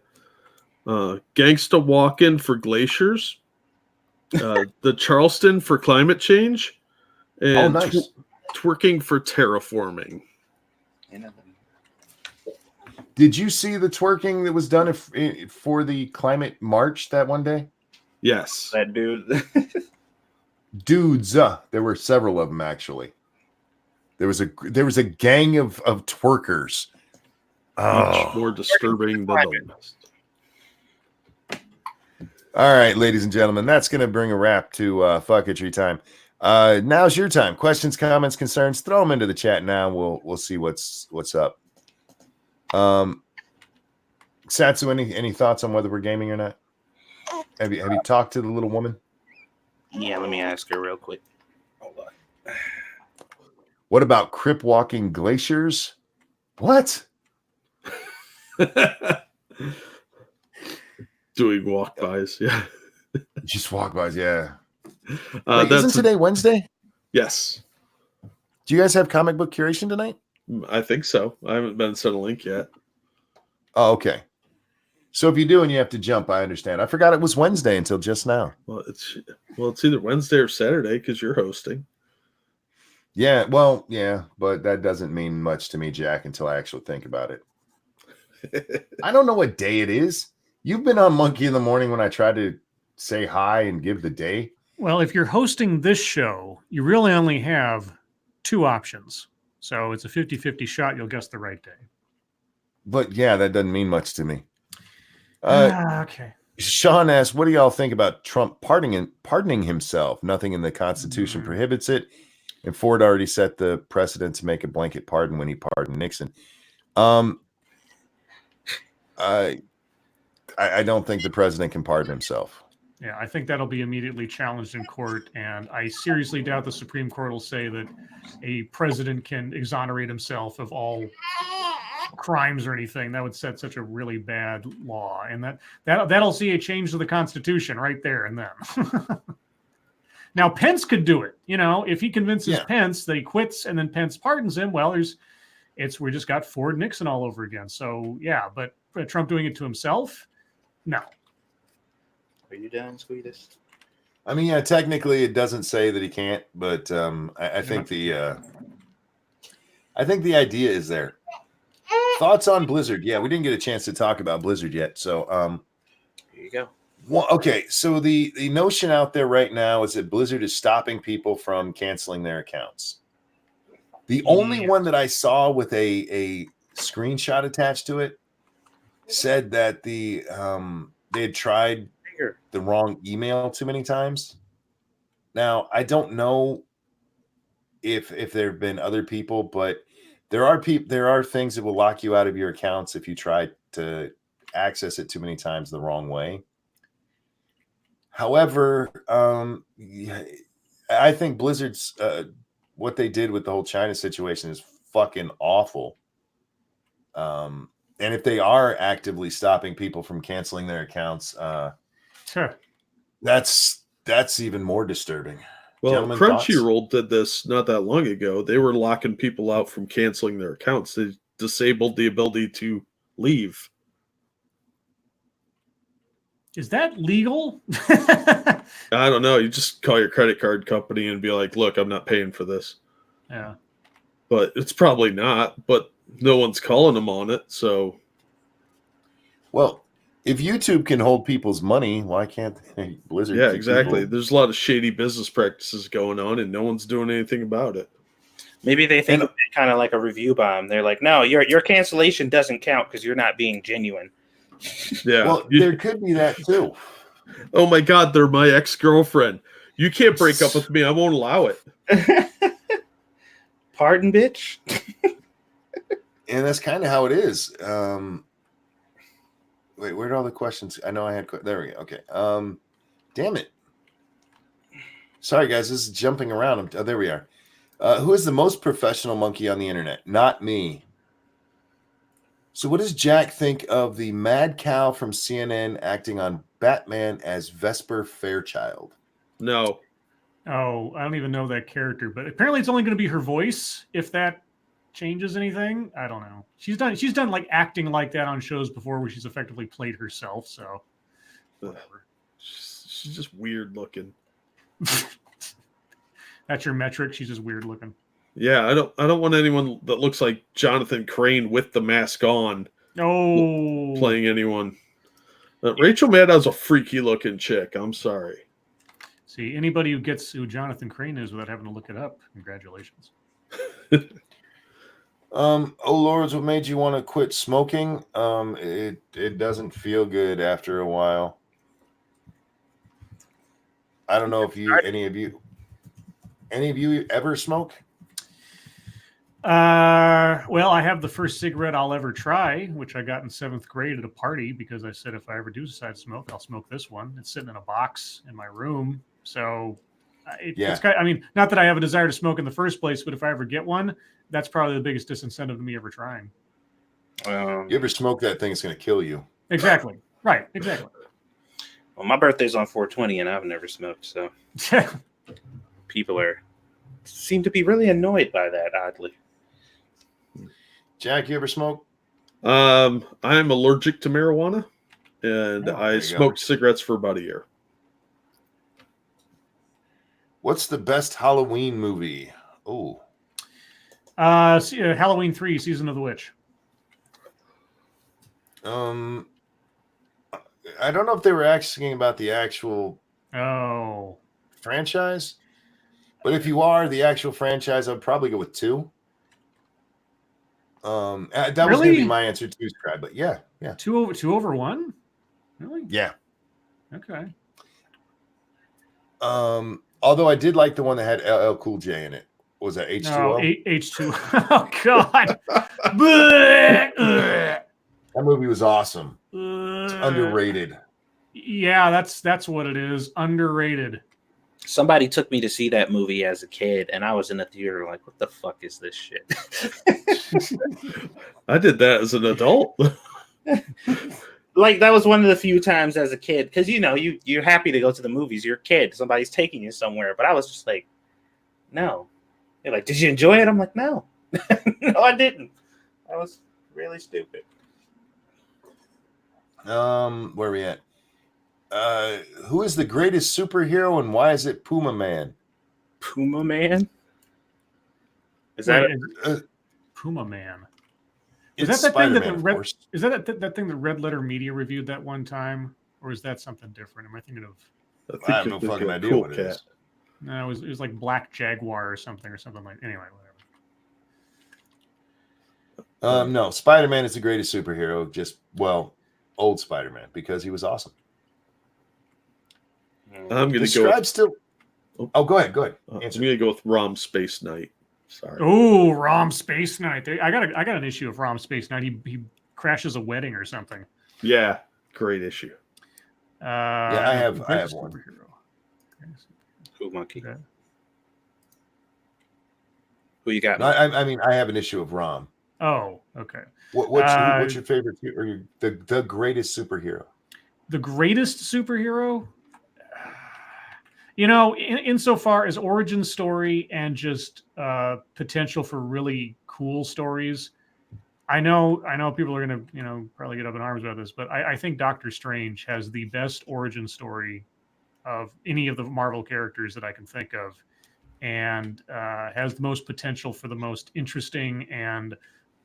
Gangsta Walkin' for glaciers, the Charleston for climate change, and nice. Twerking for terraforming. Did you see the twerking that was done for the climate march that one day? Yes. That dude. Dudes, there were several of them actually. There was a gang of twerkers. Much more disturbing than the rest. All right, ladies and gentlemen, that's going to bring a wrap to fucketry time. Now's your time. Questions, comments, concerns, throw them into the chat now. We'll see what's up. Satsu, any thoughts on whether we're gaming or not? Have you talked to the little woman? Yeah, let me ask her real quick. Hold on. What about crip walking glaciers? What? Doing walk-bys, yeah. Just walk-bys, yeah. Wait, isn't today Wednesday? Yes. Do you guys have comic book curation tonight? I think so. I haven't been sent a link yet. Oh, okay. So if you do and you have to jump, I understand. I forgot it was Wednesday until just now. Well, it's either Wednesday or Saturday because you're hosting. Yeah, well, yeah, but that doesn't mean much to me, Jack, until I actually think about it. I don't know what day it is. You've been on Monkey in the Morning when I tried to say hi and give the day. Well, if you're hosting this show, you really only have 2 options. So it's a 50-50 shot you'll guess the right day. But yeah, that doesn't mean much to me. Okay. Sean asks, what do y'all think about Trump pardoning himself? Nothing in the Constitution prohibits it. And Ford already set the precedent to make a blanket pardon when he pardoned Nixon. I don't think the president can pardon himself. Yeah, I think that'll be immediately challenged in court. And I seriously doubt the Supreme Court will say that a president can exonerate himself of all crimes or anything. That would set such a really bad law. And that'll see a change to the Constitution right there and then. Now, Pence could do it. You know, if he convinces Pence that he quits and then Pence pardons him, well, we just got Ford Nixon all over again. So, yeah, but Trump doing it to himself? No. Are you done, sweetest? I mean, yeah, technically it doesn't say that he can't, but I think the idea is there. Thoughts on Blizzard? Yeah, we didn't get a chance to talk about Blizzard yet. So, here you go. Well, okay, so the notion out there right now is that Blizzard is stopping people from canceling their accounts. The only one that I saw with a screenshot attached to it said that they had tried the wrong email too many times. Now, I don't know if there have been other people, but there are things that will lock you out of your accounts if you try to access it too many times the wrong way. However, I think Blizzard's what they did with the whole China situation is fucking awful. And if they are actively stopping people from canceling their accounts, that's even more disturbing. Well, Gentlemen, Crunchyroll did this not that long ago. They were locking people out from canceling their accounts. They disabled the ability to leave. Is that legal? I don't know. You just call your credit card company and be like, look, I'm not paying for this. Yeah. But it's probably not, but no one's calling them on it. So, well, if YouTube can hold people's money, why can't Blizzard? Yeah, exactly. There's a lot of shady business practices going on, and no one's doing anything about it. Maybe they think it's kind of like a review bomb. They're like, no, your cancellation doesn't count because you're not being genuine. Yeah. Well, there could be that too. Oh my God, they're my ex-girlfriend. You can't break up with me. I won't allow it. Pardon, bitch. And that's kind of how it is. Wait, where did all the questions? I know I had. There we go. Okay. Damn it. Sorry, guys. This is jumping around. There we are. Who is the most professional monkey on the internet? Not me. So what does Jack think of the mad cow from CNN acting on Batman as Vesper Fairchild? No. Oh, I don't even know that character, but apparently it's only going to be her voice. If that changes anything, I don't know. She's done like acting like that on shows before where she's effectively played herself. So whatever. She's just weird looking. That's your metric. She's just weird looking. Yeah, I don't want anyone that looks like Jonathan Crane with the mask on. Oh, playing anyone. Rachel Maddow's a freaky looking chick. I'm sorry. See, anybody who gets who Jonathan Crane is without having to look it up, congratulations. Oh Lords, what made you want to quit smoking? It doesn't feel good after a while. I don't know if any of you ever smoke? Well, I have the first cigarette I'll ever try, which I got in 7th grade at a party because I said if I ever do decide to smoke, I'll smoke this one. It's sitting in a box in my room. So it's kind of, I mean, not that I have a desire to smoke in the first place, but if I ever get one, that's probably the biggest disincentive to me ever trying. You ever smoke that thing, it's going to kill you. Exactly. Right. Exactly. Well, my birthday's on 4/20 and I've never smoked. So people seem to be really annoyed by that, oddly. Jack, you ever smoke? I'm allergic to marijuana, and I smoked cigarettes for about a year. What's the best Halloween movie? Oh, Halloween 3, Season of the Witch. I don't know if they were asking about the actual franchise, but if you are the actual franchise, I'd probably go with 2. That was going to be my answer to Scribe, but yeah. 2 over 1? Really? Yeah. Okay. Although I did like the one that had LL Cool J in it. Was that H2O? No, H2. Oh God. That movie was awesome. It's underrated. Yeah, that's what it is. Underrated. Somebody took me to see that movie as a kid, and I was in the theater like, what the fuck is this shit? I did that as an adult. Like, that was one of the few times as a kid, because, you know, you're happy to go to the movies. You're a kid. Somebody's taking you somewhere. But I was just like, no. They're like, did you enjoy it? I'm like, no. No, I didn't. That was really stupid. Where are we at? Who is the greatest superhero and why is it Puma Man? Puma Man? Is that Puma Man? Is that that thing that that thing that Red Letter Media reviewed that one time, or is that something different? Am I thinking of? I have no fucking idea what it is. No, it was like Black Jaguar or something like. Anyway, whatever. No, Spider-Man is the greatest superhero. Just old Spider-Man because he was awesome. I'm gonna go. Go ahead. I'm gonna go with Rom Space Knight. Sorry. Oh, Rom Space Knight. I got an issue of Rom Space Knight. He crashes a wedding or something. Yeah, great issue. Yeah, I have one. Superhero. Who monkey? Okay. Who you got? I mean, I have an issue of Rom. Oh, okay. What's your favorite or the greatest superhero? The greatest superhero? You know, insofar as origin story and just potential for really cool stories, I know people are going to, probably get up in arms about this, but I think Doctor Strange has the best origin story of any of the Marvel characters that I can think of, and has the most potential for the most interesting and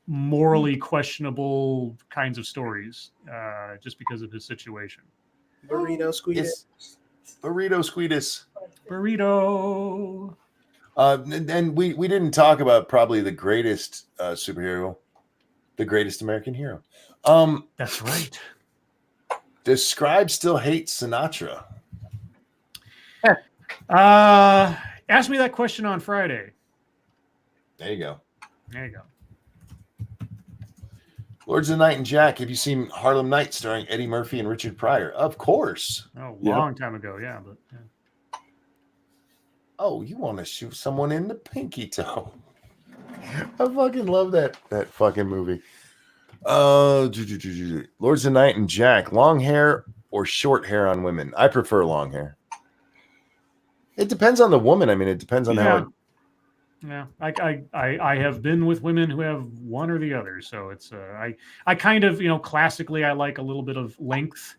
morally questionable kinds of stories, just because of his situation. Burrito Squeedus. Burrito. And we didn't talk about probably the greatest superhero, the greatest American hero. That's right. Does Scribe still hate Sinatra? Ask me that question on Friday. There you go. Lords of the Night and Jack. Have you seen Harlem Night starring Eddie Murphy and Richard Pryor? Of course. Oh, long time ago, yeah. But oh, you want to shoot someone in the pinky toe? I fucking love that fucking movie. Lords of the Night and Jack. Long hair or short hair on women? I prefer long hair. It depends on the woman. I mean, it depends on how. Yeah, I have been with women who have one or the other, so it's I kind of, classically I like a little bit of length,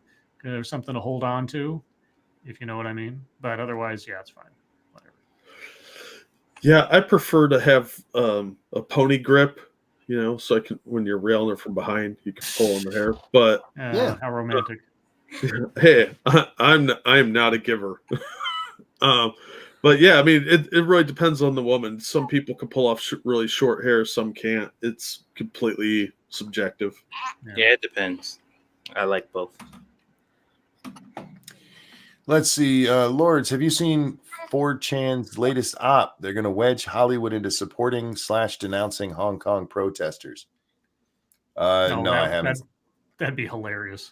something to hold on to, if you know what I mean. But otherwise, yeah, it's fine. Whatever. Yeah, I prefer to have a pony grip, so I can, when you're railing her from behind, you can pull on the hair. But how romantic. Hey, I'm not a giver. But yeah, I mean, it really depends on the woman. Some people can pull off really short hair, some can't. It's completely subjective. Yeah, it depends. I like both. Let's see, Lords, have you seen 4chan's latest op? They're going to wedge Hollywood into supporting / denouncing Hong Kong protesters. No, I haven't. That'd be hilarious.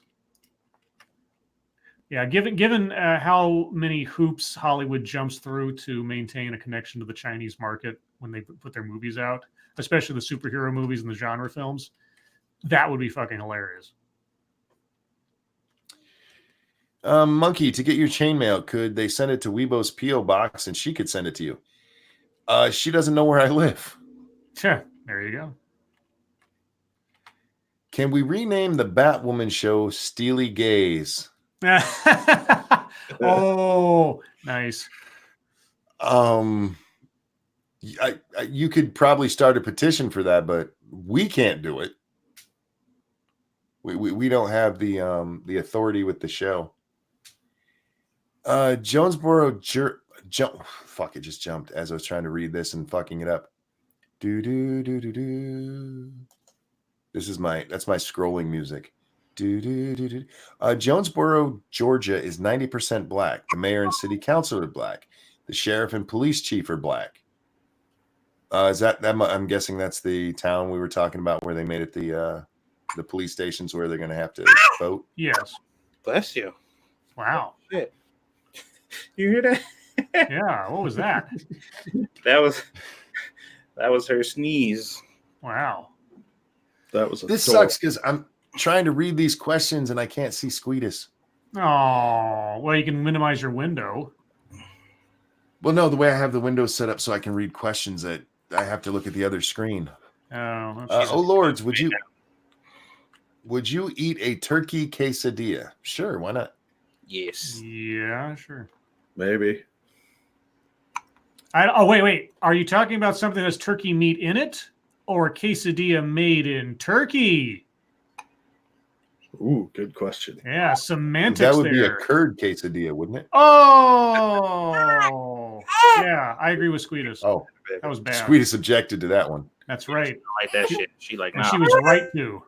Yeah, given how many hoops Hollywood jumps through to maintain a connection to the Chinese market when they put their movies out, especially the superhero movies and the genre films, that would be fucking hilarious. Monkey, to get your chainmail, could they send it to Weibo's P.O. box and she could send it to you? She doesn't know where I live. Yeah, there you go. Can we rename the Batwoman show Steely Gaze? Oh, nice. You could probably start a petition for that, but we can't do it. We don't have the authority with the show. Jonesboro fuck, it just jumped as I was trying to read this and fucking it up. That's my scrolling music. Jonesboro, Georgia is 90% black. The mayor and city council are black. The sheriff and police chief are black. Is that I'm guessing that's the town we were talking about where they made it the police stations where they're going to have to vote? Yes. Bless you. Wow. Shit. You hear that? Yeah. What was that? That was her sneeze. Wow. That was This sucks because I'm trying to read these questions and I can't see Squeetus. Oh, well, you can minimize your window. Well, no, the way I have the windows set up so I can read questions that I have to look at the other screen. Oh Lords, would you eat a turkey quesadilla? Sure, why not? Yes. Yeah, sure. Maybe. Wait. Are you talking about something that's turkey meat in it, or a quesadilla made in Turkey? Ooh, good question. Yeah, semantics. That would there. be a curd quesadilla, wouldn't it? Oh, yeah, I agree with Squeetus. Oh, that was bad. Squeetus objected to that one. That's right. I like that shit. She like, and nah. she was right to.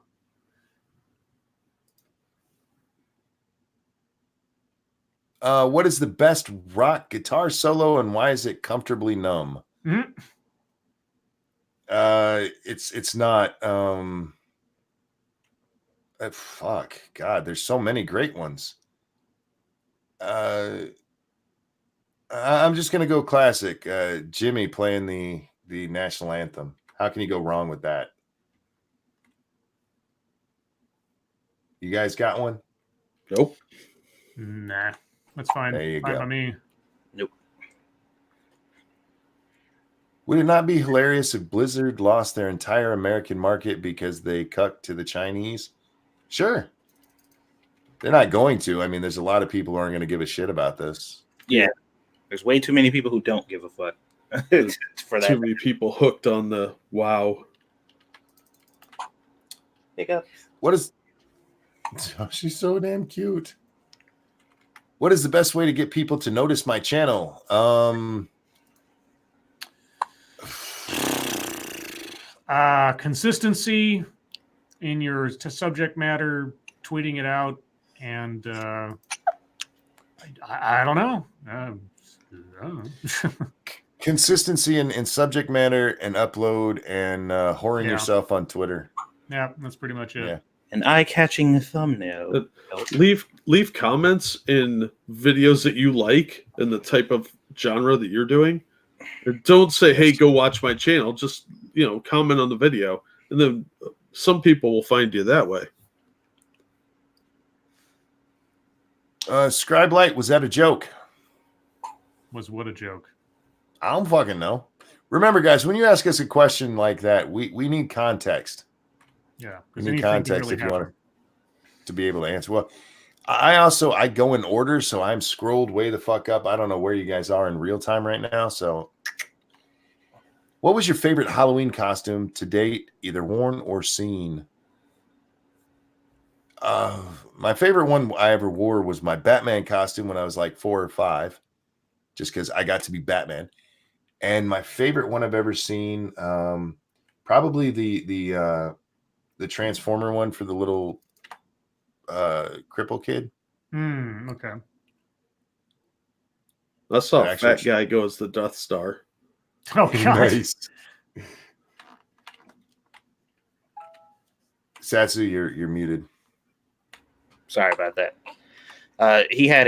What is the best rock guitar solo and why is it comfortably numb? Mm-hmm. It's not. Fuck, God, there's so many great ones. I'm just gonna go classic. Jimmy playing the national anthem. How can you go wrong with that? You guys got one? Nope. Nah, that's fine. There you fine go. By me. Nope. Would it not be hilarious if Blizzard lost their entire American market because they cucked to the Chinese? Sure. They're not going to. I mean, there's a lot of people who aren't going to give a shit about this. Yeah. There's way too many people who don't give a fuck for that. Too many people hooked on the WoW. Pick up. What is... Oh, she's so damn cute. What is the best way to get people to notice my channel? Consistency in your subject matter, tweeting it out, and I don't know. I don't know. Consistency in subject matter and upload and whoring yourself on Twitter. Yeah, that's pretty much it. Yeah. An eye-catching thumbnail. Leave comments in videos that you like and the type of genre that you're doing. And don't say, "Hey, go watch my channel." Just comment on the video, and then some people will find you that way. Scribe Light, was that a joke? Was what a joke. I don't fucking know. Remember, guys, when you ask us a question like that, we need context. Yeah, we need context if you want to be able to answer. Well, I go in order, so I'm scrolled way the fuck up. I don't know where you guys are in real time right now. So, what was your favorite Halloween costume to date, either worn or seen? My favorite one I ever wore was my Batman costume when I was like 4 or 5, just because I got to be Batman. And my favorite one I've ever seen, probably the Transformer one for the little cripple kid. Okay. I saw a fat guy go as the Death Star. Oh, God. Nice. Satsu, you're muted. Sorry about that. He had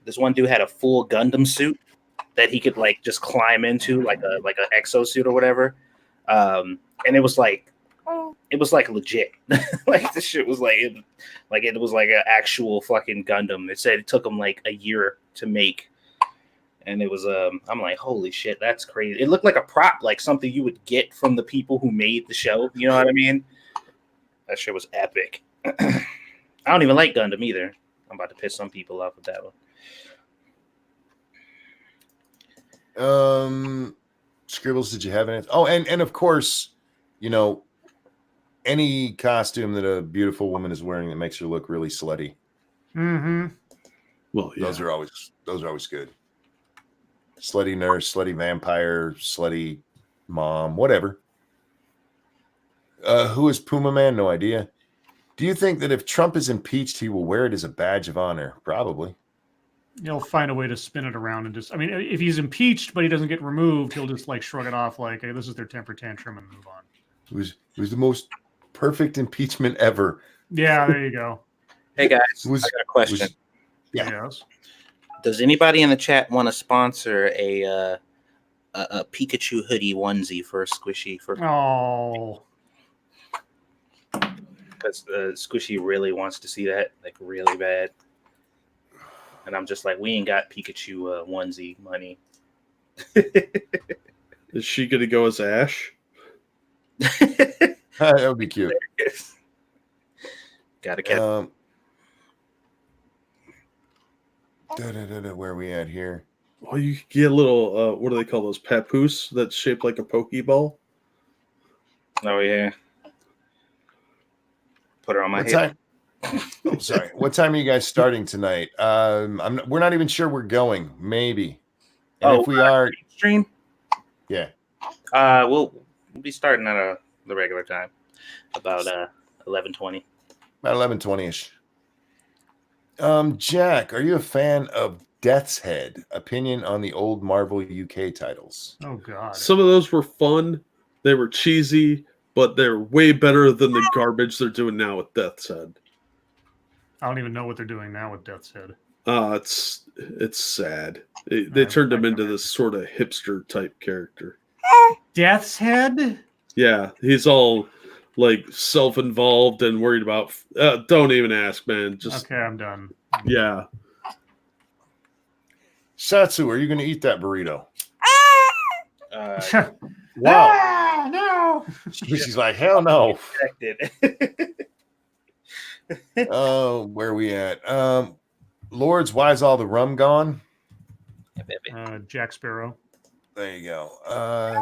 this one dude had a full Gundam suit that he could like just climb into like a exosuit or whatever. And it was like legit. Like this shit was it was like an actual fucking Gundam. It said it took him like a year to make. And it was I'm like, holy shit, that's crazy. It looked like a prop, like something you would get from the people who made the show. You know what I mean? That shit was epic. I don't even like Gundam either. I'm about to piss some people off with that one. Scribbles, did you have anything? Oh, and of course, any costume that a beautiful woman is wearing that makes her look really slutty. Mm-hmm. Well, yeah. Those are always good. Slutty nurse, slutty vampire, slutty mom, whatever. Who is Puma Man? No idea. Do you think that if Trump is impeached, he will wear it as a badge of honor? Probably. He'll find a way to spin it around and just, I mean, if he's impeached but he doesn't get removed, he'll just like shrug it off like, hey, this is their temper tantrum and move on. It was the most perfect impeachment ever. Yeah, there you go. Hey guys, I got a question. Yeah. Yes. Does anybody in the chat want to sponsor a Pikachu hoodie onesie for Squishy? Oh. Because Squishy really wants to see that, like really bad. And I'm just like, we ain't got Pikachu onesie money. Is she going to go as Ash? That would be cute. Gotta catch. Where are we at here? Well, you could get a little, what do they call those? Papoose that's shaped like a Pokeball? Oh, yeah. Put her on my What head. time? Oh, sorry. What time are you guys starting tonight? We're not even sure we're going. Maybe. And if we are, stream. Yeah. We'll be starting at the regular time, about 11:20. About 11:20ish. Jack, are you a fan of Death's Head? Opinion on the old Marvel UK titles? Oh God. Some of those were fun. They were cheesy, but they're way better than the garbage they're doing now with Death's Head. I don't even know what they're doing now with Death's Head. It's sad. They turned him into this sort of hipster type character. Death's Head? Yeah, he's all like self-involved and worried about. Don't even ask, man. Just okay, I'm done. Yeah. Satsu, are you going to eat that burrito? Wow. Ah, no. She's like, hell no. Oh, Where are we at? Lords, why is all the rum gone? Jack Sparrow. There you go.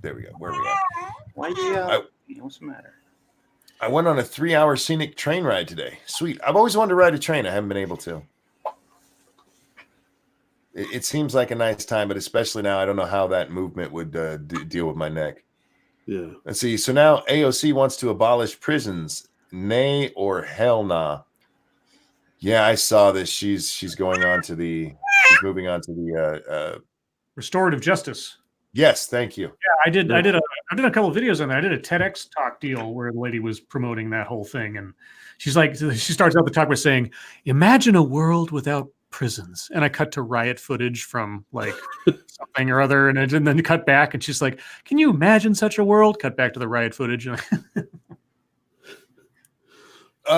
There we go. Where are we at? Why you? What's the matter? I went on a 3-hour scenic train ride today. Sweet. I've always wanted to ride a train. I haven't been able to. It seems like a nice time, but especially now, I don't know how that movement would deal with my neck. Yeah. Let's see. So now AOC wants to abolish prisons. Nay or hell nah. Yeah, I saw this. She's going on to the. She's moving on to the restorative justice. Yes, thank you. Yeah, I did a couple of videos on that. I did a TEDx talk deal where the lady was promoting that whole thing, and she's like, she starts out the talk by saying, "Imagine a world without prisons," and I cut to riot footage from like something or other, and then cut back, and she's like, "Can you imagine such a world?" Cut back to the riot footage.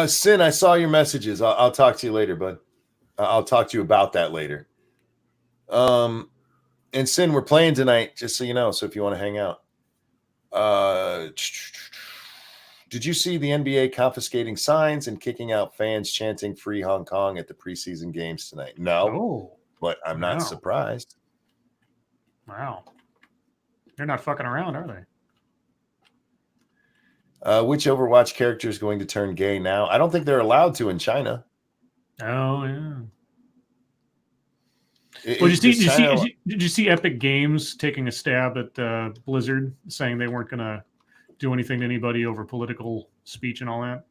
Sin, I saw your messages. I'll talk to you later, bud. I'll talk to you about that later. And Sin, we're playing tonight, just so you know. So if you want to hang out, did you see the NBA confiscating signs and kicking out fans chanting "Free Hong Kong" at the preseason games tonight? No, but I'm not surprised. Wow, they're not fucking around, are they? Which Overwatch character is going to turn gay now? I don't think they're allowed to in China. Oh yeah. Did you see Epic Games taking a stab at Blizzard, saying they weren't going to do anything to anybody over political speech and all that?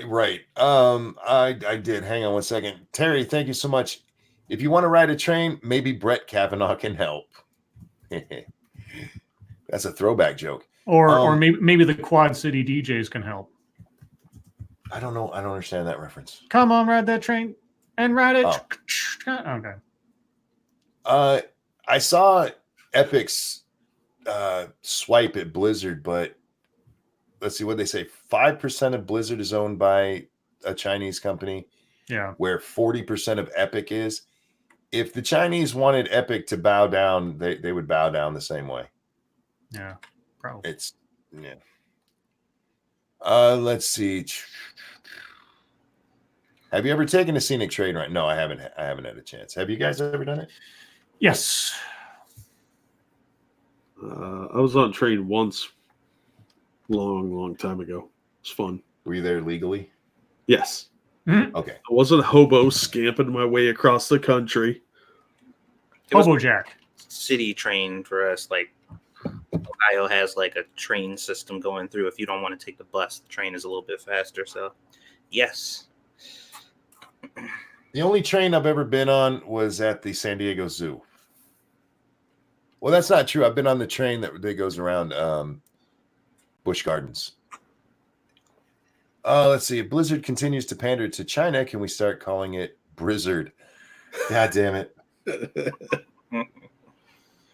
Right. I did. Hang on one second. Terry, thank you so much. If you want to ride a train, maybe Brett Kavanaugh can help. That's a throwback joke. Or maybe the Quad City DJs can help. I don't know. I don't understand that reference. Come on, ride that train and ride it. Oh. Okay. I saw Epic's swipe at Blizzard, but let's see what they say. 5% of Blizzard is owned by a Chinese company. Yeah. Where 40% of Epic is. If the Chinese wanted Epic to bow down, they would bow down the same way. Yeah, probably. Let's see. Have you ever taken a scenic train ride? No, I haven't. I haven't had a chance. Have you guys ever done it? Yes. I was on a train once long time ago. It was fun. Were you there legally? Yes. Okay. I wasn't a hobo scamping my way across the country. It was Hobo Jack. city train for us. Like Ohio has like a train system going through. If you don't want to take the bus, the train is a little bit faster. So, yes. The only train I've ever been on was at the San Diego Zoo. Well, that's not true. I've been on the train that goes around Busch Gardens. Let's see. If Blizzard continues to pander to China, can we start calling it Blizzard? God damn it.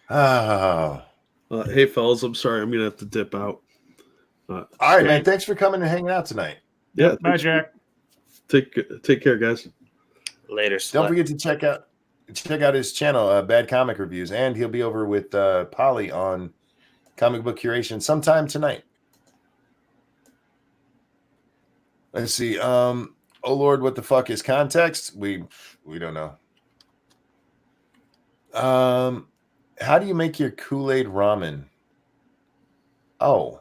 Oh. Hey, fellas, I'm sorry. I'm going to have to dip out. All right, man. Thanks for coming and hanging out tonight. Yeah. Bye, Jack. Take care, guys. Later. Don't forget to check out his channel, Bad Comic Reviews, and he'll be over with Polly on Comic Book Curation sometime tonight. Let's see. Oh Lord, what the fuck is context? We don't know. How do you make your Kool-Aid ramen? Oh,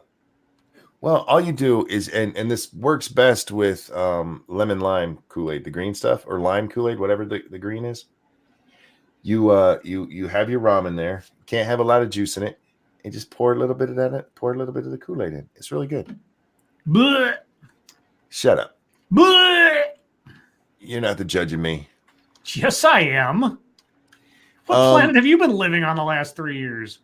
well, all you do is, and this works best with lemon lime Kool-Aid, the green stuff, or lime Kool-Aid, whatever the green is. You have your ramen there. Can't have a lot of juice in it, and just pour a little bit of that. Pour a little bit of the Kool-Aid in. It's really good. Blech. Shut up. Blech. You're not the judge of me. Yes, I am. What planet have you been living on the last 3 years?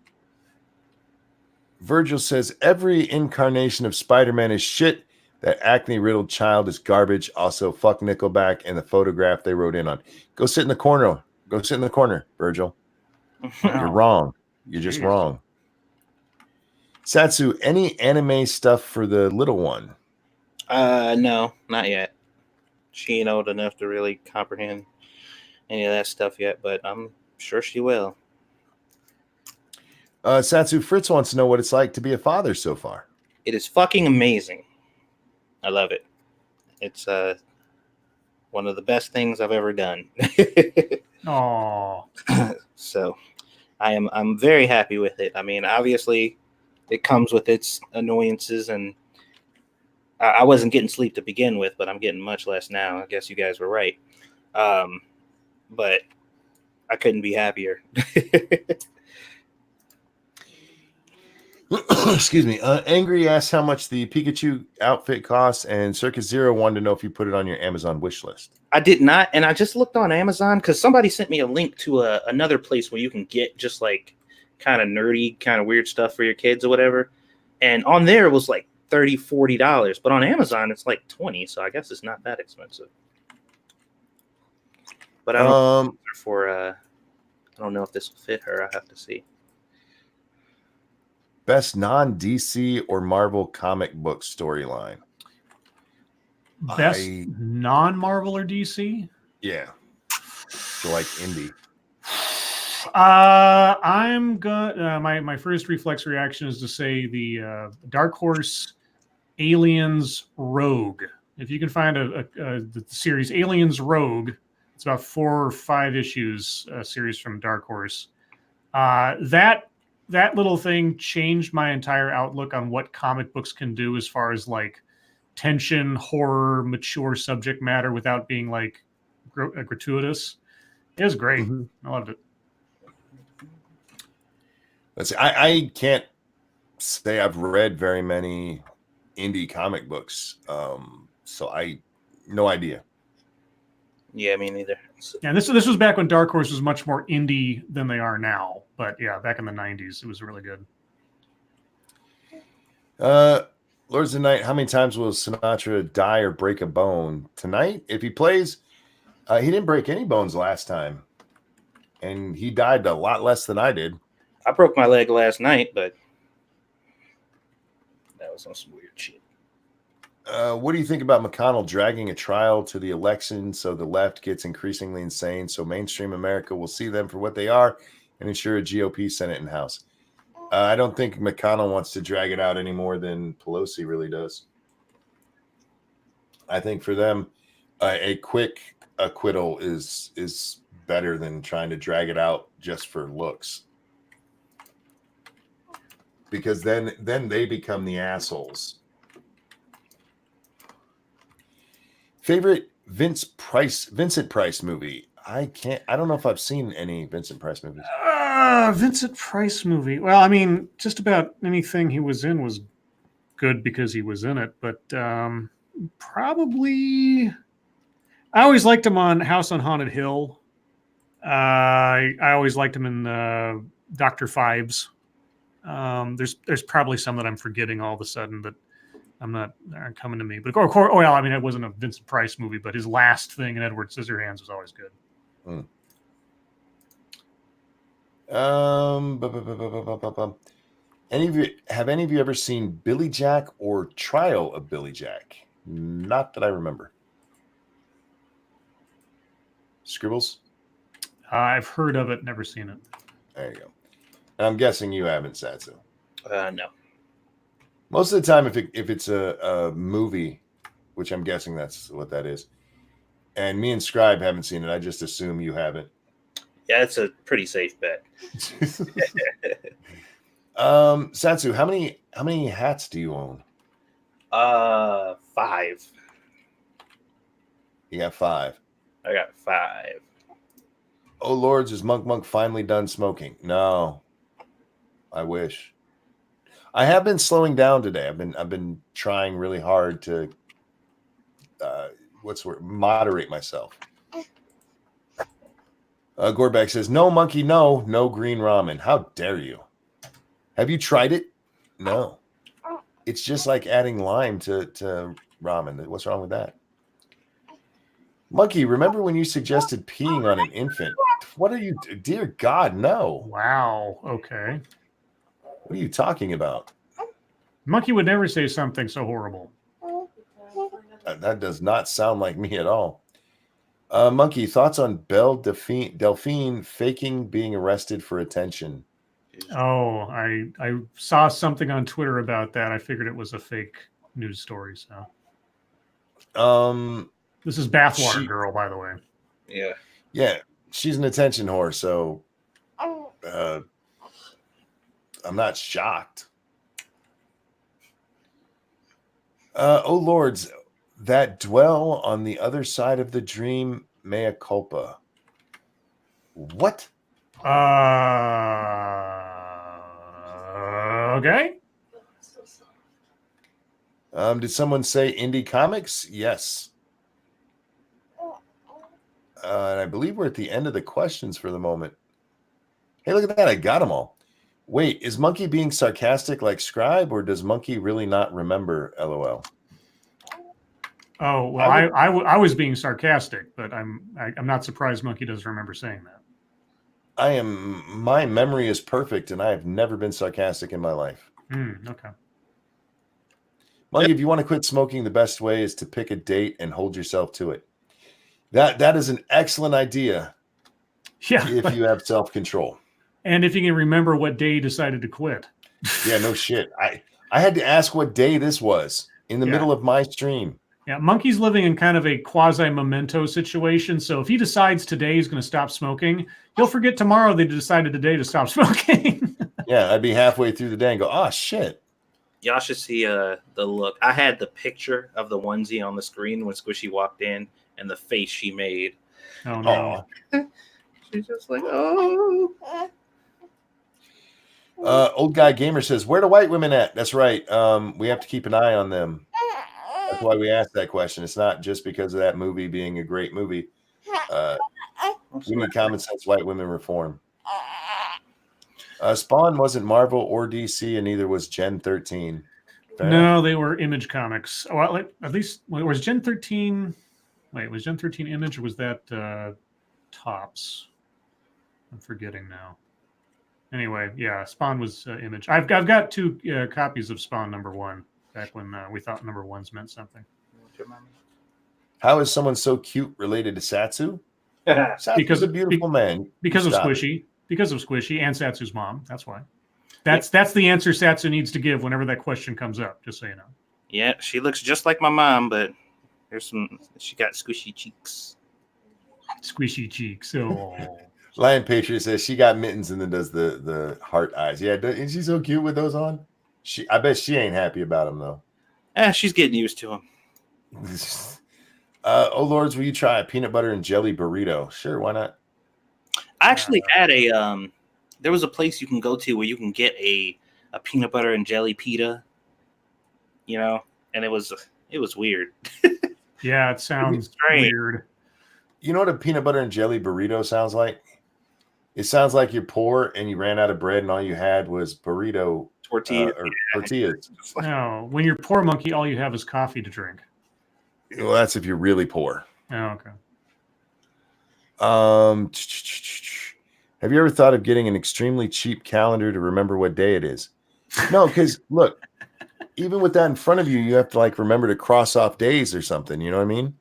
Virgil says every incarnation of Spider-Man is shit. That acne-riddled child is garbage. Also, fuck Nickelback and the photograph they wrote in on. Go sit in the corner. Go sit in the corner, Virgil. Wow. You're wrong. You're just wrong. Satsu, any anime stuff for the little one? No, not yet. She ain't old enough to really comprehend any of that stuff yet, but I'm sure she will. Satsu, Fritz wants to know what it's like to be a father so far. It is fucking amazing. I love it. It's one of the best things I've ever done. Oh, So I'm very happy with it. I mean, obviously it comes with its annoyances, and I wasn't getting sleep to begin with, but I'm getting much less now. I guess you guys were right. But I couldn't be happier. Excuse me. Angry asked how much the Pikachu outfit costs, and Circus Zero wanted to know if you put it on your Amazon wish list. I did not, and I just looked on Amazon because somebody sent me a link to another place where you can get just like kind of nerdy, kind of weird stuff for your kids or whatever. And on there it was like $30-$40, but on Amazon it's like $20, so I guess it's not that expensive. But I don't I don't know if this will fit her. I'll have to see. Best non-DC or Marvel comic book storyline. best non-Marvel or DC? Yeah. So like indie. I'm good. My first reflex reaction is to say the Dark Horse Aliens Rogue. If you can find the series Aliens Rogue, it's about 4 or 5 issues series from Dark Horse. That little thing changed my entire outlook on what comic books can do as far as like tension, horror, mature subject matter without being like gratuitous. It was great. I loved it. Let's see. I can't say I've read very many indie comic books, so I no idea. Yeah, me neither. Yeah, this was back when Dark Horse was much more indie than they are now. But yeah, back in the 90s, it was really good. Lords of the Night, how many times will Sinatra die or break a bone? Tonight, if he plays, he didn't break any bones last time. And he died a lot less than I did. I broke my leg last night, but that was on some weird shit. What do you think about McConnell dragging a trial to the election so the left gets increasingly insane so mainstream America will see them for what they are and ensure a GOP Senate and House? I don't think McConnell wants to drag it out any more than Pelosi really does. I think for them, a quick acquittal is better than trying to drag it out just for looks. because then they become the assholes. Favorite Vincent Price movie? I don't know if I've seen any Vincent Price movies. Vincent Price movie. Well, I mean, just about anything he was in was good because he was in it, but probably I always liked him on House on Haunted Hill. I always liked him in Dr. Phibes. There's probably some that I'm forgetting all of a sudden that aren't coming to me. But of course, well, I mean, it wasn't a Vincent Price movie, but his last thing in Edward Scissorhands was always good. Have any of you ever seen Billy Jack or Trial of Billy Jack? Not that I remember. Scribbles? I've heard of it, never seen it. There you go. And I'm guessing you haven't, Satsu. No. Most of the time, if it's a movie, which I'm guessing that's what that is, and me and Scribe haven't seen it, I just assume you haven't. Yeah, it's a pretty safe bet. Satsu, how many hats do you own? 5. You got 5. I got 5. Oh Lords, is Monk finally done smoking? No. I wish. I have been slowing down today. I've been trying really hard to moderate myself. Gorbeck says, no monkey, no green ramen. How dare you? Have you tried it? No. It's just like adding lime to ramen. What's wrong with that? Monkey, remember when you suggested peeing on an infant? What are you, dear God, no. Wow. Okay. What are you talking about? Monkey would never say something so horrible. That does not sound like me at all. Monkey, thoughts on Belle Delphine faking being arrested for attention? Oh, I saw something on Twitter about that. I figured it was a fake news story. So, this is Bathwater Girl, by the way. Yeah. She's an attention whore, so I'm not shocked. Oh Lords, that dwell on the other side of the dream, mea culpa. What? Okay. Did someone say indie comics? Yes. And I believe we're at the end of the questions for the moment. Hey, look at that. I got them all. Wait, is Monkey being sarcastic like Scribe, or does Monkey really not remember LOL? Oh, well, I was being sarcastic, but I'm not surprised Monkey doesn't remember saying that. My memory is perfect, and I have never been sarcastic in my life. Okay. Monkey, if you want to quit smoking, the best way is to pick a date and hold yourself to it. That is an excellent idea. Yeah. If you have self-control. And if you can remember what day you decided to quit. Yeah, no shit. I had to ask what day this was in the middle of my stream. Yeah, Monkey's living in kind of a quasi-memento situation. So if he decides today he's going to stop smoking, he'll forget tomorrow they decided today to stop smoking. Yeah, I'd be halfway through the day and go, oh, shit. Y'all should see the look. I had the picture of the onesie on the screen when Squishy walked in and the face she made. Oh, no. She's just like, oh. Old Guy Gamer says, where do white women at? That's right. We have to keep an eye on them. That's why we asked that question. It's not just because of that movie being a great movie. We need common sense white women reform. Spawn wasn't Marvel or DC, and neither was Gen 13. No, they were Image Comics. Well, at least was Gen 13. Wait, was Gen 13 Image or was that Tops? I'm forgetting now. Anyway, yeah, Spawn was Image. I've got 2 copies of Spawn #1 back when we thought #1s meant something. How is someone so cute related to Satsu? Satsu's a beautiful man. Because of Squishy. Because of Squishy and Satsu's mom. That's why. That's the answer Satsu needs to give whenever that question comes up, just so you know. Yeah, she looks just like my mom, but she got squishy cheeks. Squishy cheeks. Oh. Lion Patriot says she got mittens and then does the heart eyes. Yeah, isn't she so cute with those on? I bet she ain't happy about them though. She's getting used to them. Oh Lords, will you try a peanut butter and jelly burrito? Sure, why not? I actually had a there was a place you can go to where you can get a peanut butter and jelly pita, you know, and it was weird. Yeah, it sounds weird. You know what a peanut butter and jelly burrito sounds like? It sounds like you're poor and you ran out of bread and all you had was burrito Tortillas. tortillas. No, when you're poor, monkey, all you have is coffee to drink. Well, that's if you're really poor. Oh, okay. Have you ever thought of getting an extremely cheap calendar to remember what day it is? No, because look, even with that in front of you, you have to like remember to cross off days or something. You know what I mean?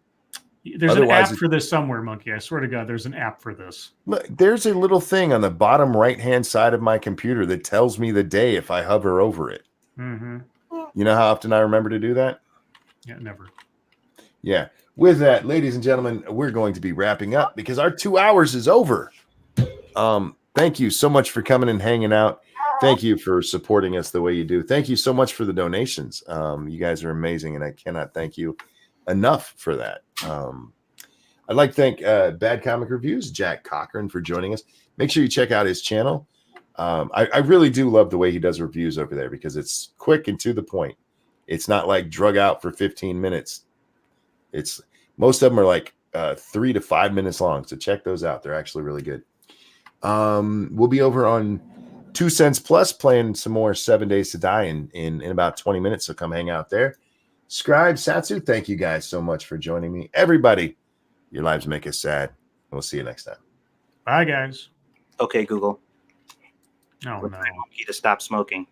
There's an app for this somewhere, monkey. I swear to God, there's an app for this. Look, there's a little thing on the bottom right-hand side of my computer that tells me the day if I hover over it. Mm-hmm. You know how often I remember to do that? Yeah, never. Yeah. With that, ladies and gentlemen, we're going to be wrapping up because our 2 hours is over. Thank you so much for coming and hanging out. Thank you for supporting us the way you do. Thank you so much for the donations. You guys are amazing, and I cannot thank you enough for that. I'd like to thank Bad Comic Reviews, Jack Cochran, for joining us. Make sure you check out his channel. I really do love the way he does reviews over there because it's quick and to the point. It's not like drug out for 15 minutes. It's most of them are like 3 to 5 minutes long. So check those out. They're actually really good. We'll be over on 2 Cents Plus playing some more 7 Days to Die in about 20 minutes. So come hang out there. Scribe, Satsu, thank you guys so much for joining me. Everybody, your lives make us sad. We'll see you next time. Bye, guys. Okay, Google. Oh, no. Monkey to stop smoking.